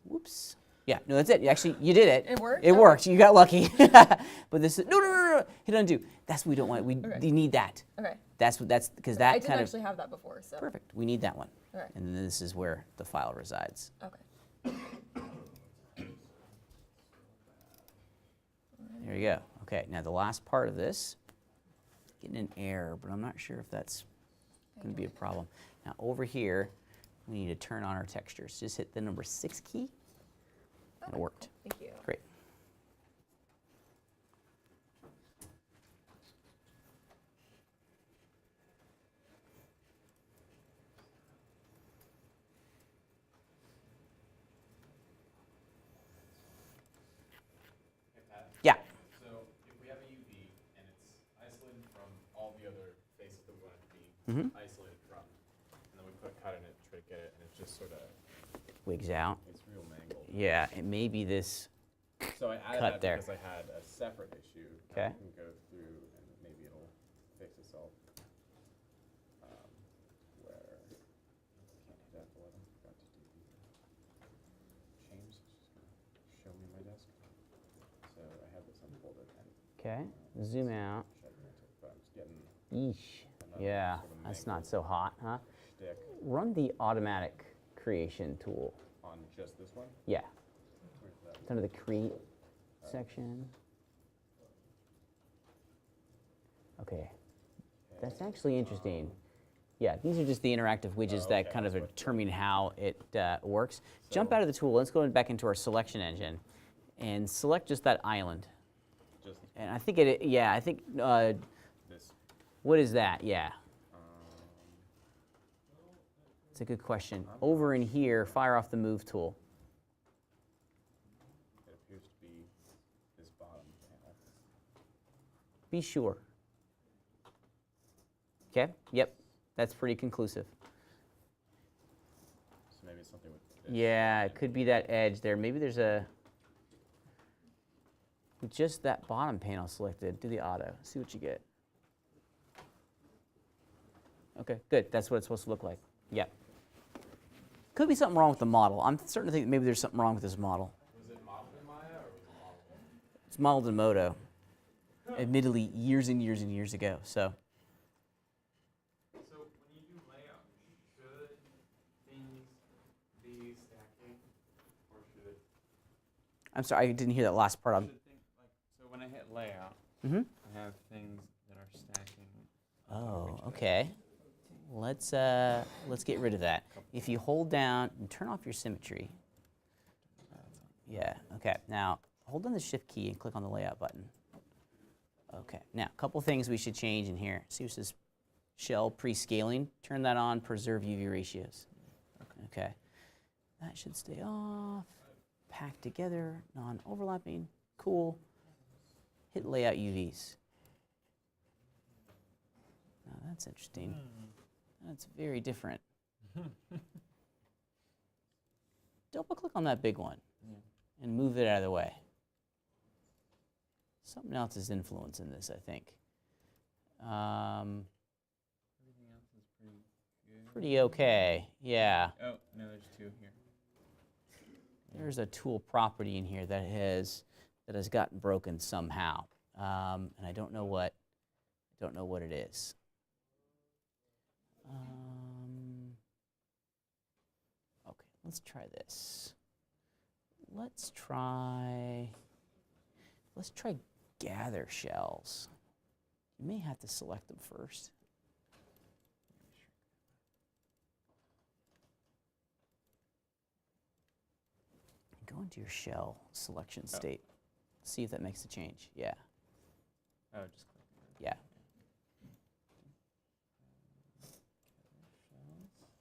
Whoops. Yeah, no, that's it. Actually, you did it. It worked? It Okay. worked. You got lucky. But this is no. Hit undo. That's what we don't want. Okay. You need that. Okay. That's because I that didn't kind of actually have that before, so. perfect. We need that one. Okay. And then this is where the file resides. Okay. There you go. Okay, now the last part of this, getting an error, but I'm not sure if that's going to be a problem. Now over here, we need to turn on our textures. Just hit the number 6 key, and it worked. Thank you. Great. Yeah. So if we have a UV and it's isolated from all the other faces that we want it to be isolated from, and then we put cut in it, try to get it, and it just sort of Wigs out. it's real mangled. Yeah, it may be this. So I added Cut that there. because I had a separate issue. Okay. That we can go through and maybe it'll fix itself. Where can't hit F11. Forgot to do change. It's just gonna show me my desk. So I have this unfolded and Okay, zoom out. but I'm just getting Yeesh. another Yeah, sort of that's not mangled so hot, huh? shtick Run the automatic creation tool. on just this one. Yeah, Where's that? it's under the create section. Okay. That's actually interesting. Yeah, these are just the interactive widgets that kind of determine how it works. Jump out of the tool. Let's go back into our selection engine and select just that island. Just And I think it, yeah, I think, this. what is that? Yeah. It's a good question. Over in here, fire off the move tool. It appears to be this bottom panel. Be sure. Okay, yep, that's pretty conclusive. So maybe it's something with this. Yeah, it could be that edge there. Maybe there's a, with just that bottom panel selected, do the auto, see what you get. Okay, good, that's what it's supposed to look like. Yep. Could be something wrong with the model. I'm starting to think that maybe there's something wrong with this model. Was it modeled in Maya or was it modeled? It's modeled in Modo, admittedly years and years and years ago, so. So when you do layout, should things be stacking or should it? I'm sorry, I didn't hear that last part. Should things like so when I hit layout, Mm-hmm. I have things that are stacking. Oh, okay. Let's get rid of that. If you hold down and turn off your symmetry. Yeah, okay. Now, hold down the shift key and click on the layout button. Okay, now, a couple things we should change in here. See what says shell pre-scaling? Turn that on, preserve UV ratios. Okay. That should stay off. Pack together, non-overlapping, cool. Hit layout UVs. Now that's interesting. That's very different. Double click on that big one and move it out of the way. Something else is influencing this, I think. Everything else is pretty good. Pretty okay, yeah. Oh, no, there's two here. There's a tool property in here that has gotten broken somehow, and I don't know what it is. Okay, let's try this. Let's try gather shells. You may have to select them first. Go into your shell selection state. See if that makes a change. Yeah. Oh, just click. Yeah.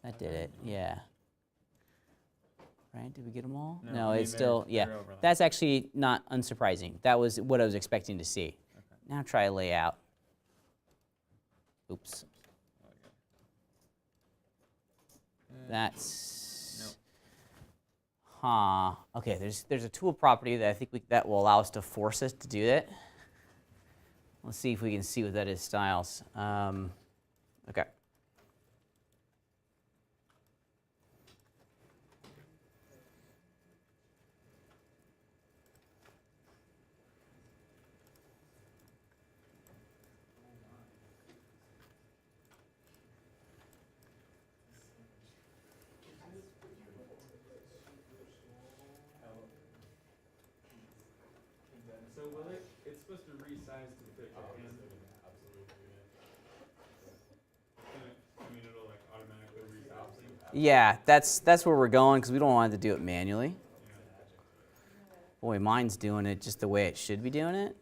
That did it. Yeah. Right? Did we get them all? No, I mean, it's still, yeah. they're overlapping. That's actually not unsurprising. That was what I was expecting to see. Okay. Now try layout. Oops. That's. Nope. Huh. Okay, there's a tool property that I think that will allow us to force us to do that. Let's see if we can see what that is, styles. Okay. So will it's supposed to resize to fit your hand? I mean, it'll like automatically resize. Yeah, that's where we're going because we don't want to do it manually. Boy, mine's doing it just the way it should be doing it.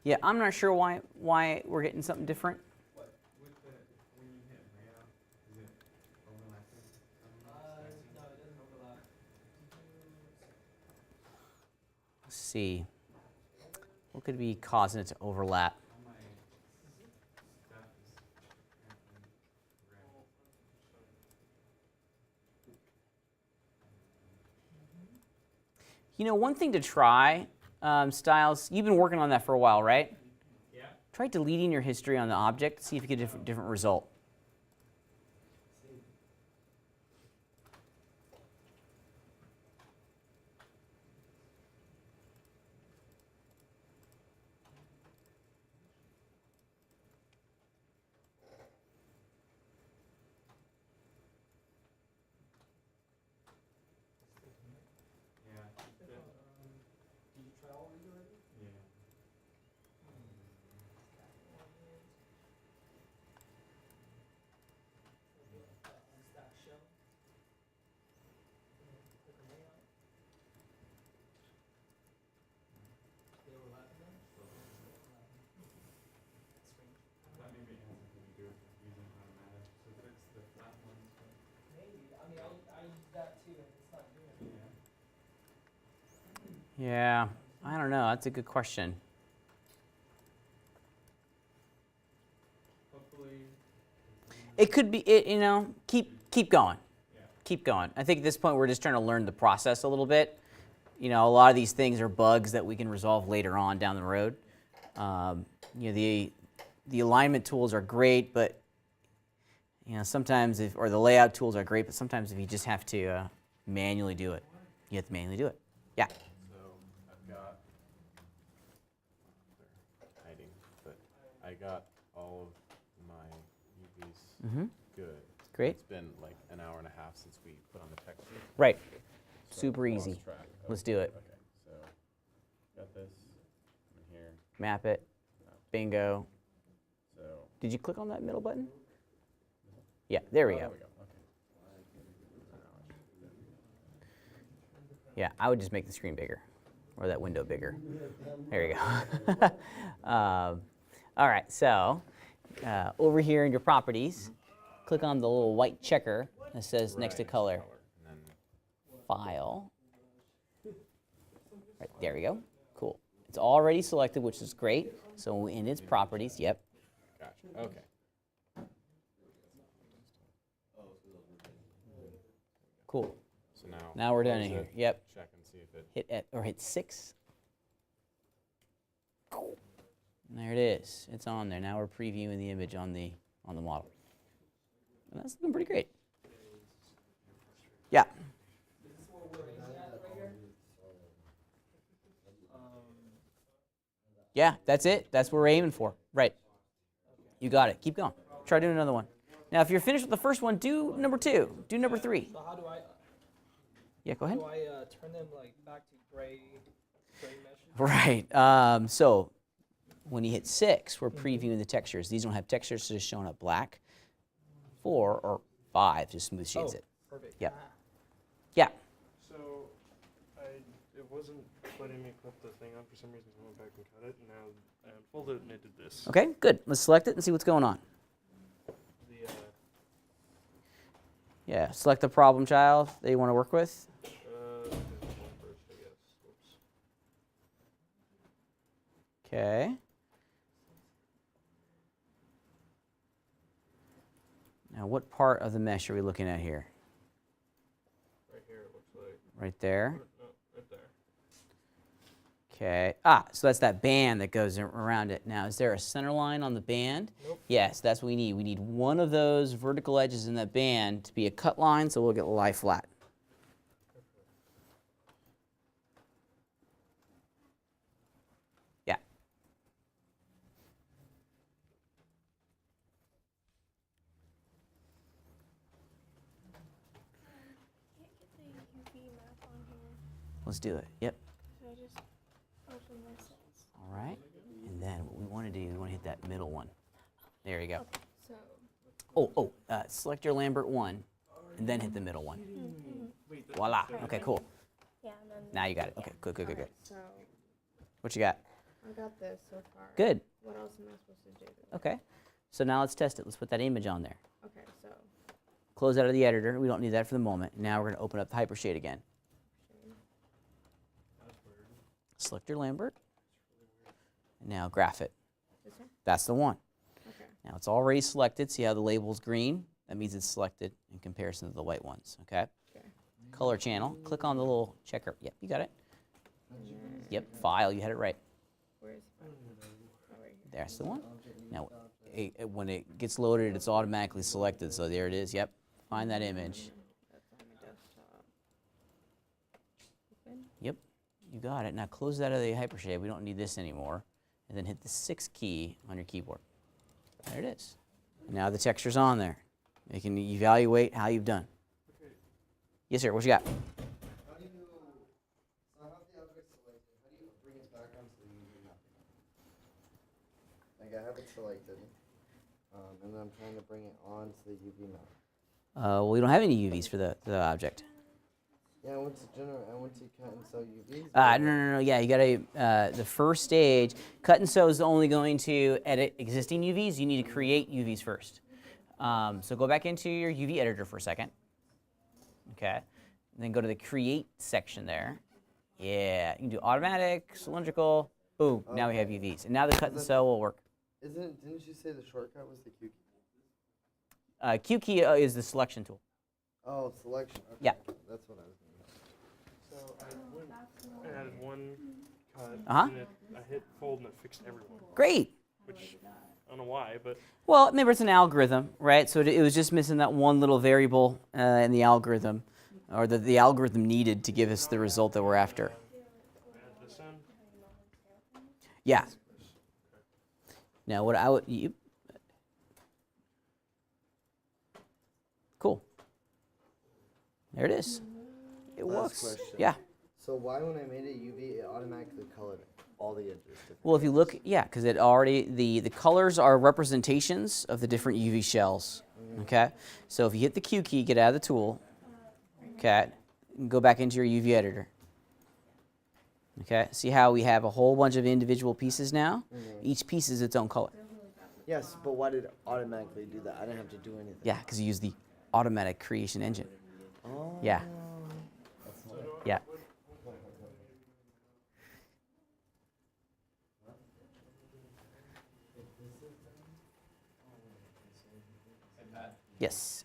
Yeah, I'm not sure why we're getting something different. With the, when you hit layout, is it overlapping? No, it doesn't overlap. Let's see. What could be causing it to overlap? All my stuff is apparently red. You know, one thing to try, Styles, you've been working on that for a while, right? Yeah. Try deleting your history on the object, see if you get a different result. Yeah, I don't know. That's a good question. Hopefully. It could be, you know, keep going. Keep going. I think at this point we're just trying to learn the process a little bit. You know, a lot of these things are bugs that we can resolve later on down the road. You know, the alignment tools are great, but you know, sometimes or the layout tools are great, but sometimes if you just have to manually do it, you have to manually do it. Yeah. So I've got, they're hiding, but I got all of my UVs Mm-hmm. good. Great. It's been like an hour and a half since we put on the texture. Right. So Super lost easy. track. Let's do it. Okay, so got this in here. Map it. Bingo. So Did you click on that middle button? Yeah, there we go. there we go. Okay. Yeah, I would just make the screen bigger or that window bigger. There you go. All right, so over here in your properties, click on the little white checker that says next to Right, color. And then File. Right, there we go. Cool. It's already selected, which is great. So in its properties, yep. gotcha. Okay. Cool. So now. Now we're done close in here. it, Yep. Check and see if it. Hit 6. And there it is. It's on there. Now we're previewing the image on the model. And that's looking pretty great. Yeah. Yeah, that's it. That's what we're aiming for. Right. You got it. Keep going. Try doing another one. Now, if you're finished with the first one, do number 2. Do number 3. So how do I Yeah, go ahead. turn them like back to gray meshes? Right. So when you hit 6, we're previewing the textures. These don't have textures, so just showing up black. 4 or 5 just smooth shades it. Perfect. Yep. Ah. Yeah. So, it wasn't letting me clip the thing on for some reason. I went back and cut it, and now I unfolded it and it did this. Okay, good. Let's select it and see what's going on. The, Yeah, select the problem child that you want to work with. okay, this one first, I guess. Whoops. Okay. Now, what part of the mesh are we looking at here? Right here, it looks like. Right there. No, right there. Okay. So that's that band that goes around it. Now, is there a center line on the band? Nope. Yes, that's what we need. We need one of those vertical edges in that band to be a cut line, so we'll get lie flat. Yeah. Can't get the UV map on here. Let's do it. Yep. Should I just open this? All right. And then what we want to do, we want to hit that middle one. There you go. So, Select your Lambert one, and then hit the middle one. Voila. Okay, cool. yeah, and then. Now you got it. Okay, good. Alright, so, What you got? I got this so far. Good. What else am I supposed to do? Okay. So now let's test it. Let's put that image on there. Okay, so, Close out of the editor. We don't need that for the moment. Now we're going to open up the Hypershade again. Select your Lambert. And now graph it. this one? That's the one. Okay. Now it's already selected. See how the label's green? That means it's selected in comparison to the white ones. Okay. Okay. Color channel. Click on the little checker. Yep, you got it. Yep, file. You had it right. Where's oh, right here. That's the one. Now, when it gets loaded, it's automatically selected. So there it is. Yep. Find that image. That's on my desktop. Open. Yep. You got it. Now close that out of the Hypershade. We don't need this anymore. And then hit the 6 key on your keyboard. There it is. Now the texture's on there. You can evaluate how you've done. Yes, sir. What you got? How do you, so I have the object selected, how do you bring it back onto the UV map? Like I have it selected, and then I'm trying to bring it onto the UV map. Well, we don't have any UVs for the object. Yeah, I went to generate, I went to cut and sew UVs. No. Yeah, you got to, the first stage, cut and sew is only going to edit existing UVs. You need to create UVs first. So go back into your UV editor for a second. Okay. And then go to the create section there. Yeah, you can do automatic, cylindrical. Boom, now we have UVs. And now the cut and sew will work. Didn't you say the shortcut was the Q key? Q key is the selection tool. Oh, selection. Okay. Yeah. That's what I was doing. So I added one cut, Uh-huh. and I hit fold and it fixed everyone. Great. Which, I don't know why, but Well, maybe it's an algorithm, right? So it was just missing that one little variable in the algorithm, or that the algorithm needed to give us the result that we're after. add this in. Yeah. Now, what I would cool. There it is. It Last works. question. Yeah. So why when I made it UV, it automatically colored all the edges different? Well, if you look, yeah, because it already the colors are representations of the different UV shells. Okay. So if you hit the Q key, get out of the tool. Okay. And go back into your UV editor. Okay. See how we have a whole bunch of individual pieces now? Each piece is its own color. Yes, but why did it automatically do that? I didn't have to do anything. Yeah, because you use the automatic creation engine. Oh. Yeah. Yeah. Yes.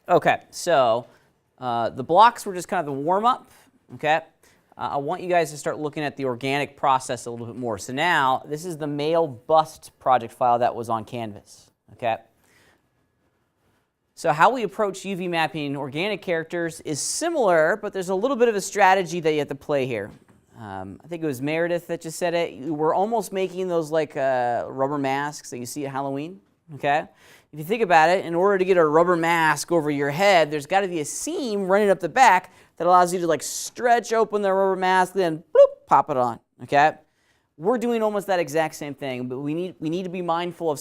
Okay, so the blocks were just kind of the warm-up, okay? I want you guys to start looking at the organic process a little bit more. So now, this is the male bust project file that was on Canvas, okay? So how we approach UV mapping organic characters is similar, but there's a little bit of a strategy that you have to play here. I think it was Meredith that just said it. We're almost making those like rubber masks that you see at Halloween, okay? If you think about it, in order to get a rubber mask over your head, there's got to be a seam running up the back that allows you to like stretch open the rubber mask, then bloop, pop it on, okay? We're doing almost that exact same thing, but we need to be mindful of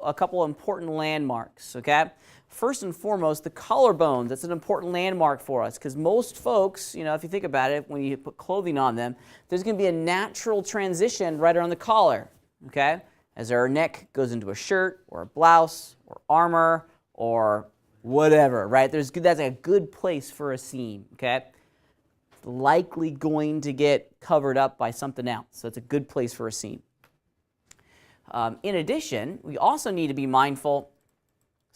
a couple important landmarks, okay? First and foremost, the collarbones. That's an important landmark for us because most folks, you know, if you think about it, when you put clothing on them, there's going to be a natural transition right around the collar, okay? As our neck goes into a shirt or a blouse or armor or whatever, right? That's a good place for a seam, okay? It's likely going to get covered up by something else, so it's a good place for a seam. In addition, we also need to be mindful.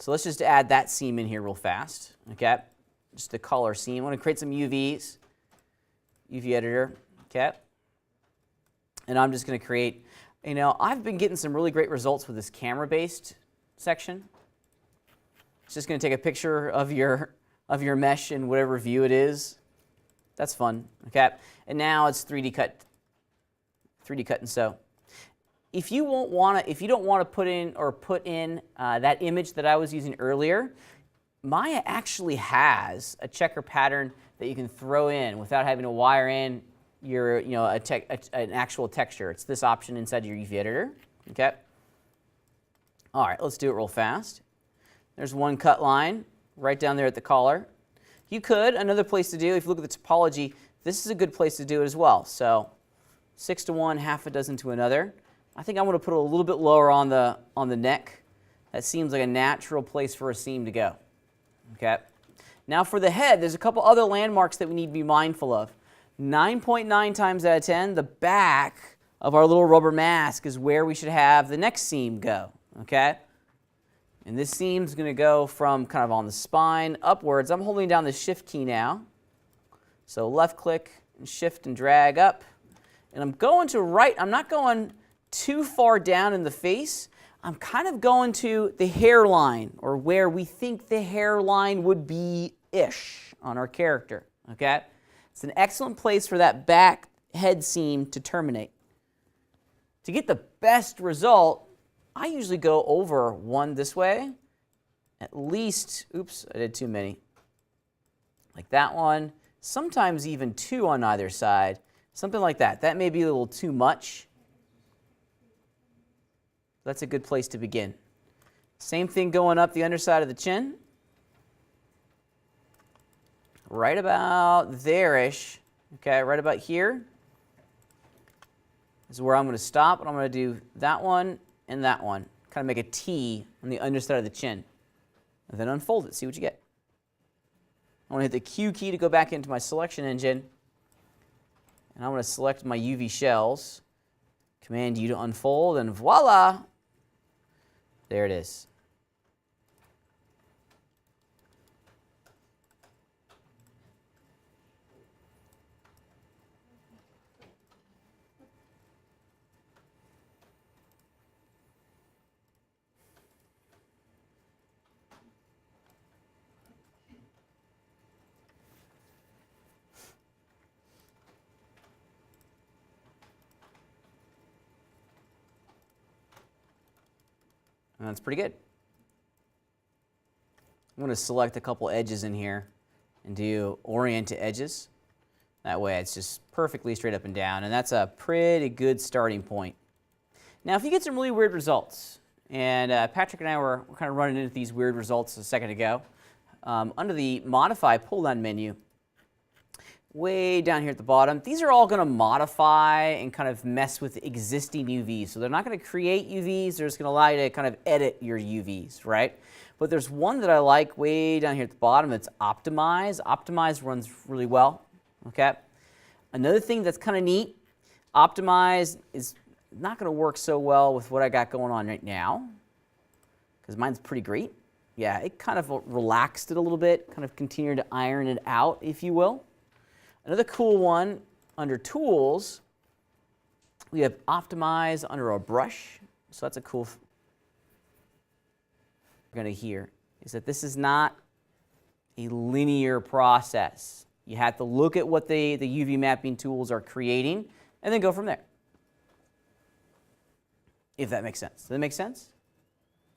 So let's just add that seam in here real fast, okay? Just the color seam. I want to create some UVs, UV editor, okay? And I'm just going to create, you know, I've been getting some really great results with this camera-based section. It's just going to take a picture of your mesh in whatever view it is. That's fun, okay? And now it's 3D cut and sew. If you don't want to put in that image that I was using earlier, Maya actually has a checker pattern that you can throw in without having to wire in your, you know, an actual texture. It's this option inside your UV editor. Okay. All right, let's do it real fast. There's one cut line right down there at the collar. You could, another place to do, if you look at the topology, this is a good place to do it as well. So 6 to 1, half a dozen to another. I think I'm going to put it a little bit lower on the neck. That seems like a natural place for a seam to go. Okay. Now for the head, there's a couple other landmarks that we need to be mindful of. 9.9 times out of 10, the back of our little rubber mask is where we should have the next seam go. Okay. And this seam's going to go from kind of on the spine upwards. I'm holding down the shift key now. So left click and shift and drag up. And I'm going to right. I'm not going too far down in the face. I'm kind of going to the hairline, or where we think the hairline would be-ish on our character, okay? It's an excellent place for that back head seam to terminate. To get the best result, I usually go over one this way, at least, oops, I did too many, like that one, sometimes even 2 on either side, something like that. That may be a little too much. That's a good place to begin. Same thing going up the underside of the chin. Right about there-ish, okay, right about here is where I'm going to stop, and I'm going to do that one and that one. Kind of make a T on the underside of the chin. And then unfold it, see what you get. I want to hit the Q key to go back into my selection engine. And I'm going to select my UV shells. Command U to unfold, and voila! There it is. And that's pretty good. I'm going to select a couple edges in here and do orient to edges. That way it's just perfectly straight up and down, and that's a pretty good starting point. Now if you get some really weird results, and Patrick and I were kind of running into these weird results a second ago, under the Modify pull-down menu, way down here at the bottom, these are all going to modify and kind of mess with existing UVs. So they're not going to create UVs, they're just going to allow you to kind of edit your UVs, right? But there's one that I like way down here at the bottom, it's Optimize. Optimize runs really well, okay? Another thing that's kind of neat, Optimize is not going to work so well with what I got going on right now, because mine's pretty great, Yeah, it kind of relaxed it a little bit, kind of continued to iron it out, if you will. Another cool one under Tools, we have Optimize under our brush. So that's a cool we're going to hear is that this is not a linear process. You have to look at what the UV mapping tools are creating and then go from there. If that makes sense. Does that make sense?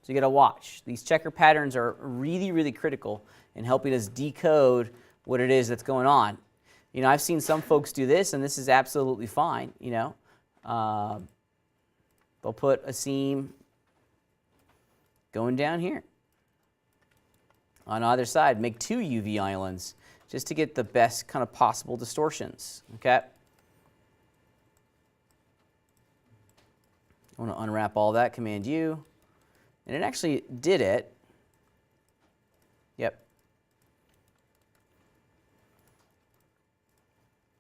So you got to watch. These checker patterns are really, really critical in helping us decode what it is that's going on. You know, I've seen some folks do this, and this is absolutely fine, you know. They'll put a seam going down here. On either side, make 2 UV islands just to get the best kind of possible distortions, okay? I want to unwrap all that, Command U, and it actually did it. Yep.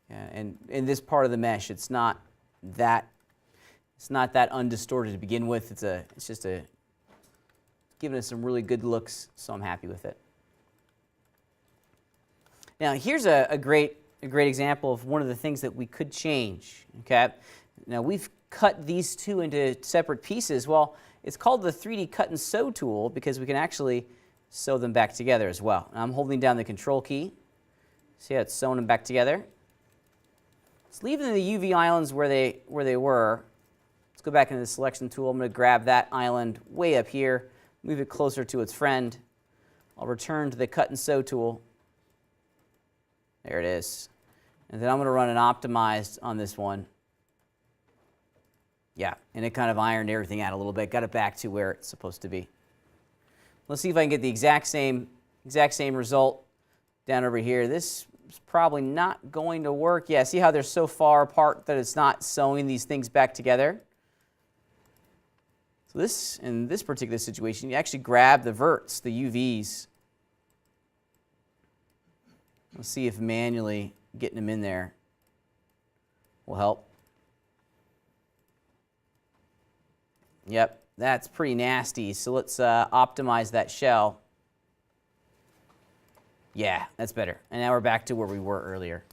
Yeah, and in this part of the mesh, it's not that undistorted to begin with. It's just giving us some really good looks, so I'm happy with it. Now, here's a great example of one of the things that we could change, okay? Now, we've cut these two into separate pieces. Well, it's called the 3D cut and sew tool because we can actually sew them back together as well. Now, I'm holding down the Control key. See how it's sewing them back together? It's leaving the UV islands where they were. Let's go back into the selection tool. I'm going to grab that island way up here, move it closer to its friend. I'll return to the cut and sew tool. There it is. And then I'm going to run an optimized on this one. Yeah, and it kind of ironed everything out a little bit, got it back to where it's supposed to be. Let's see if I can get the exact same result down over here. This is probably not going to work. Yeah, see how they're so far apart that it's not sewing these things back together? So this, in this particular situation, you actually grab the verts, the UVs. Let's see if manually getting them in there will help. Yep, that's pretty nasty. So let's optimize that shell. Yeah, that's better. And now we're back to where we were earlier.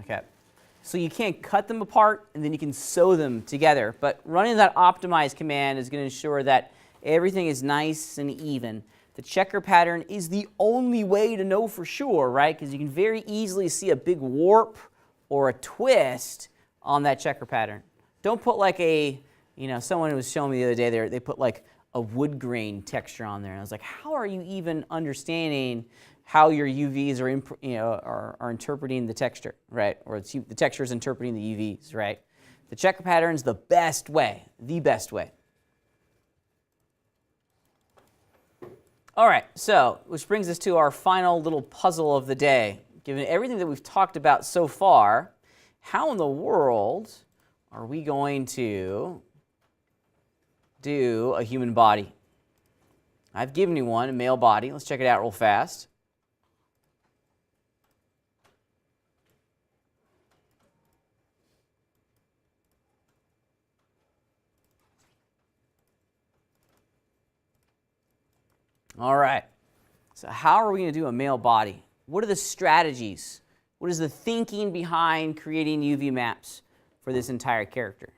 Okay. So you can't cut them apart and then you can sew them together. But running that optimize command is going to ensure that everything is nice and even. The checker pattern is the only way to know for sure, right? Because you can very easily see a big warp or a twist on that checker pattern. Don't put like a, you know, someone was showing me the other day, they put like a wood grain texture on there. And I was like, how are you even understanding how your UVs are interpreting the texture, right? Or the texture is interpreting the UVs, right? The checker pattern is the best way, the best way. All right, so which brings us to our final little puzzle of the day. Given everything that we've talked about so far, how in the world are we going to do a human body? I've given you one, a male body. Let's check it out real fast. All right, so how are we going to do a male body? What are the strategies? What is the thinking behind creating UV maps for this entire character?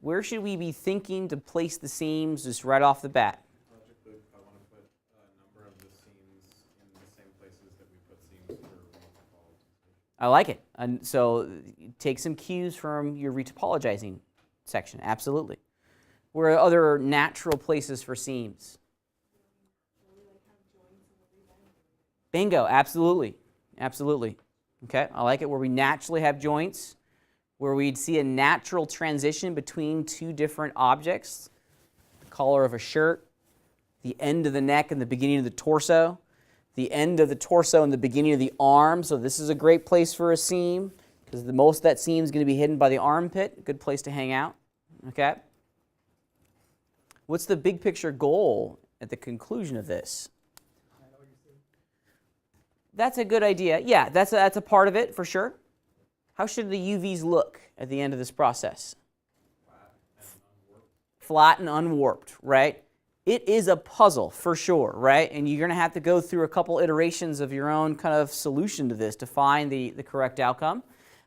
Where should we be thinking to place the seams just right off the bat? Logically, I want to put a number of the seams in the same places that we put seams for retopologization. I like it. And so take some cues from your retopologizing section, absolutely. Where are other natural places for seams? Bingo, absolutely, absolutely. Okay, I like it where we naturally have joints, where we'd see a natural transition between two different objects, the collar of a shirt, the end of the neck and the beginning of the torso, the end of the torso and the beginning of the arm. So this is a great place for a seam because the most of that seam is going to be hidden by the armpit. Good place to hang out. Okay. What's the big picture goal at the conclusion of this? That's a good idea. Yeah, that's a part of it for sure. How should the UVs look at the end of this process? Flat and unwarped, right? it is a puzzle for sure, right? And you're going to have to go through a couple iterations of your own kind of solution to this to find the correct outcome.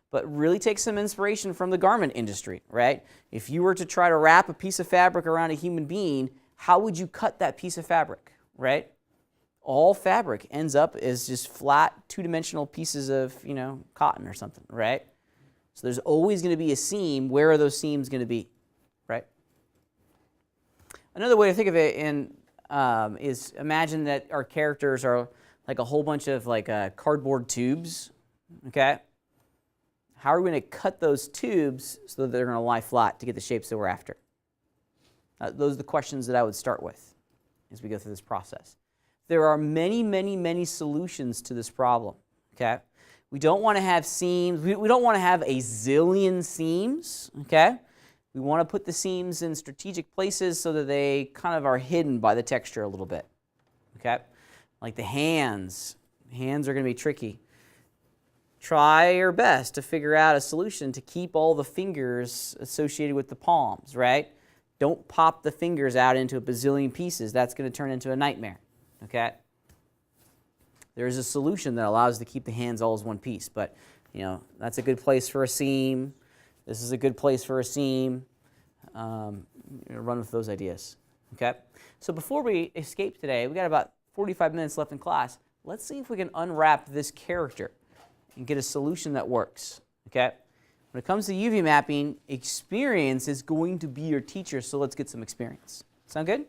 But really take some inspiration from the garment industry, right? If you were to try to wrap a piece of fabric around a human being, how would you cut that piece of fabric, right? All fabric ends up as just flat, two-dimensional pieces of, cotton or something, right? So there's always going to be a seam. Where are those seams going to be, right? Another way to think of it is imagine that our characters are like a whole bunch of cardboard tubes, okay? How are we going to cut those tubes so that they're going to lie flat to get the shapes that we're after? Those are the questions that I would start with as we go through this process. There are many, many, many solutions to this problem, okay? We don't want to have seams. We don't want to have a zillion seams, okay? We want to put the seams in strategic places so that they kind of are hidden by the texture a little bit, okay? Like the hands. Hands are going to be tricky. Try your best to figure out a solution to keep all the fingers associated with the palms, right? Don't pop the fingers out into a bazillion pieces. That's going to turn into a nightmare, okay? There is a solution that allows us to keep the hands all as one piece, but that's a good place for a seam. This is a good place for a seam. Run with those ideas, okay? So before we escape today, we got about 45 minutes left in class. Let's see if we can unwrap this character and get a solution that works, okay? When it comes to UV mapping, experience is going to be your teacher, so let's get some experience. Sound good?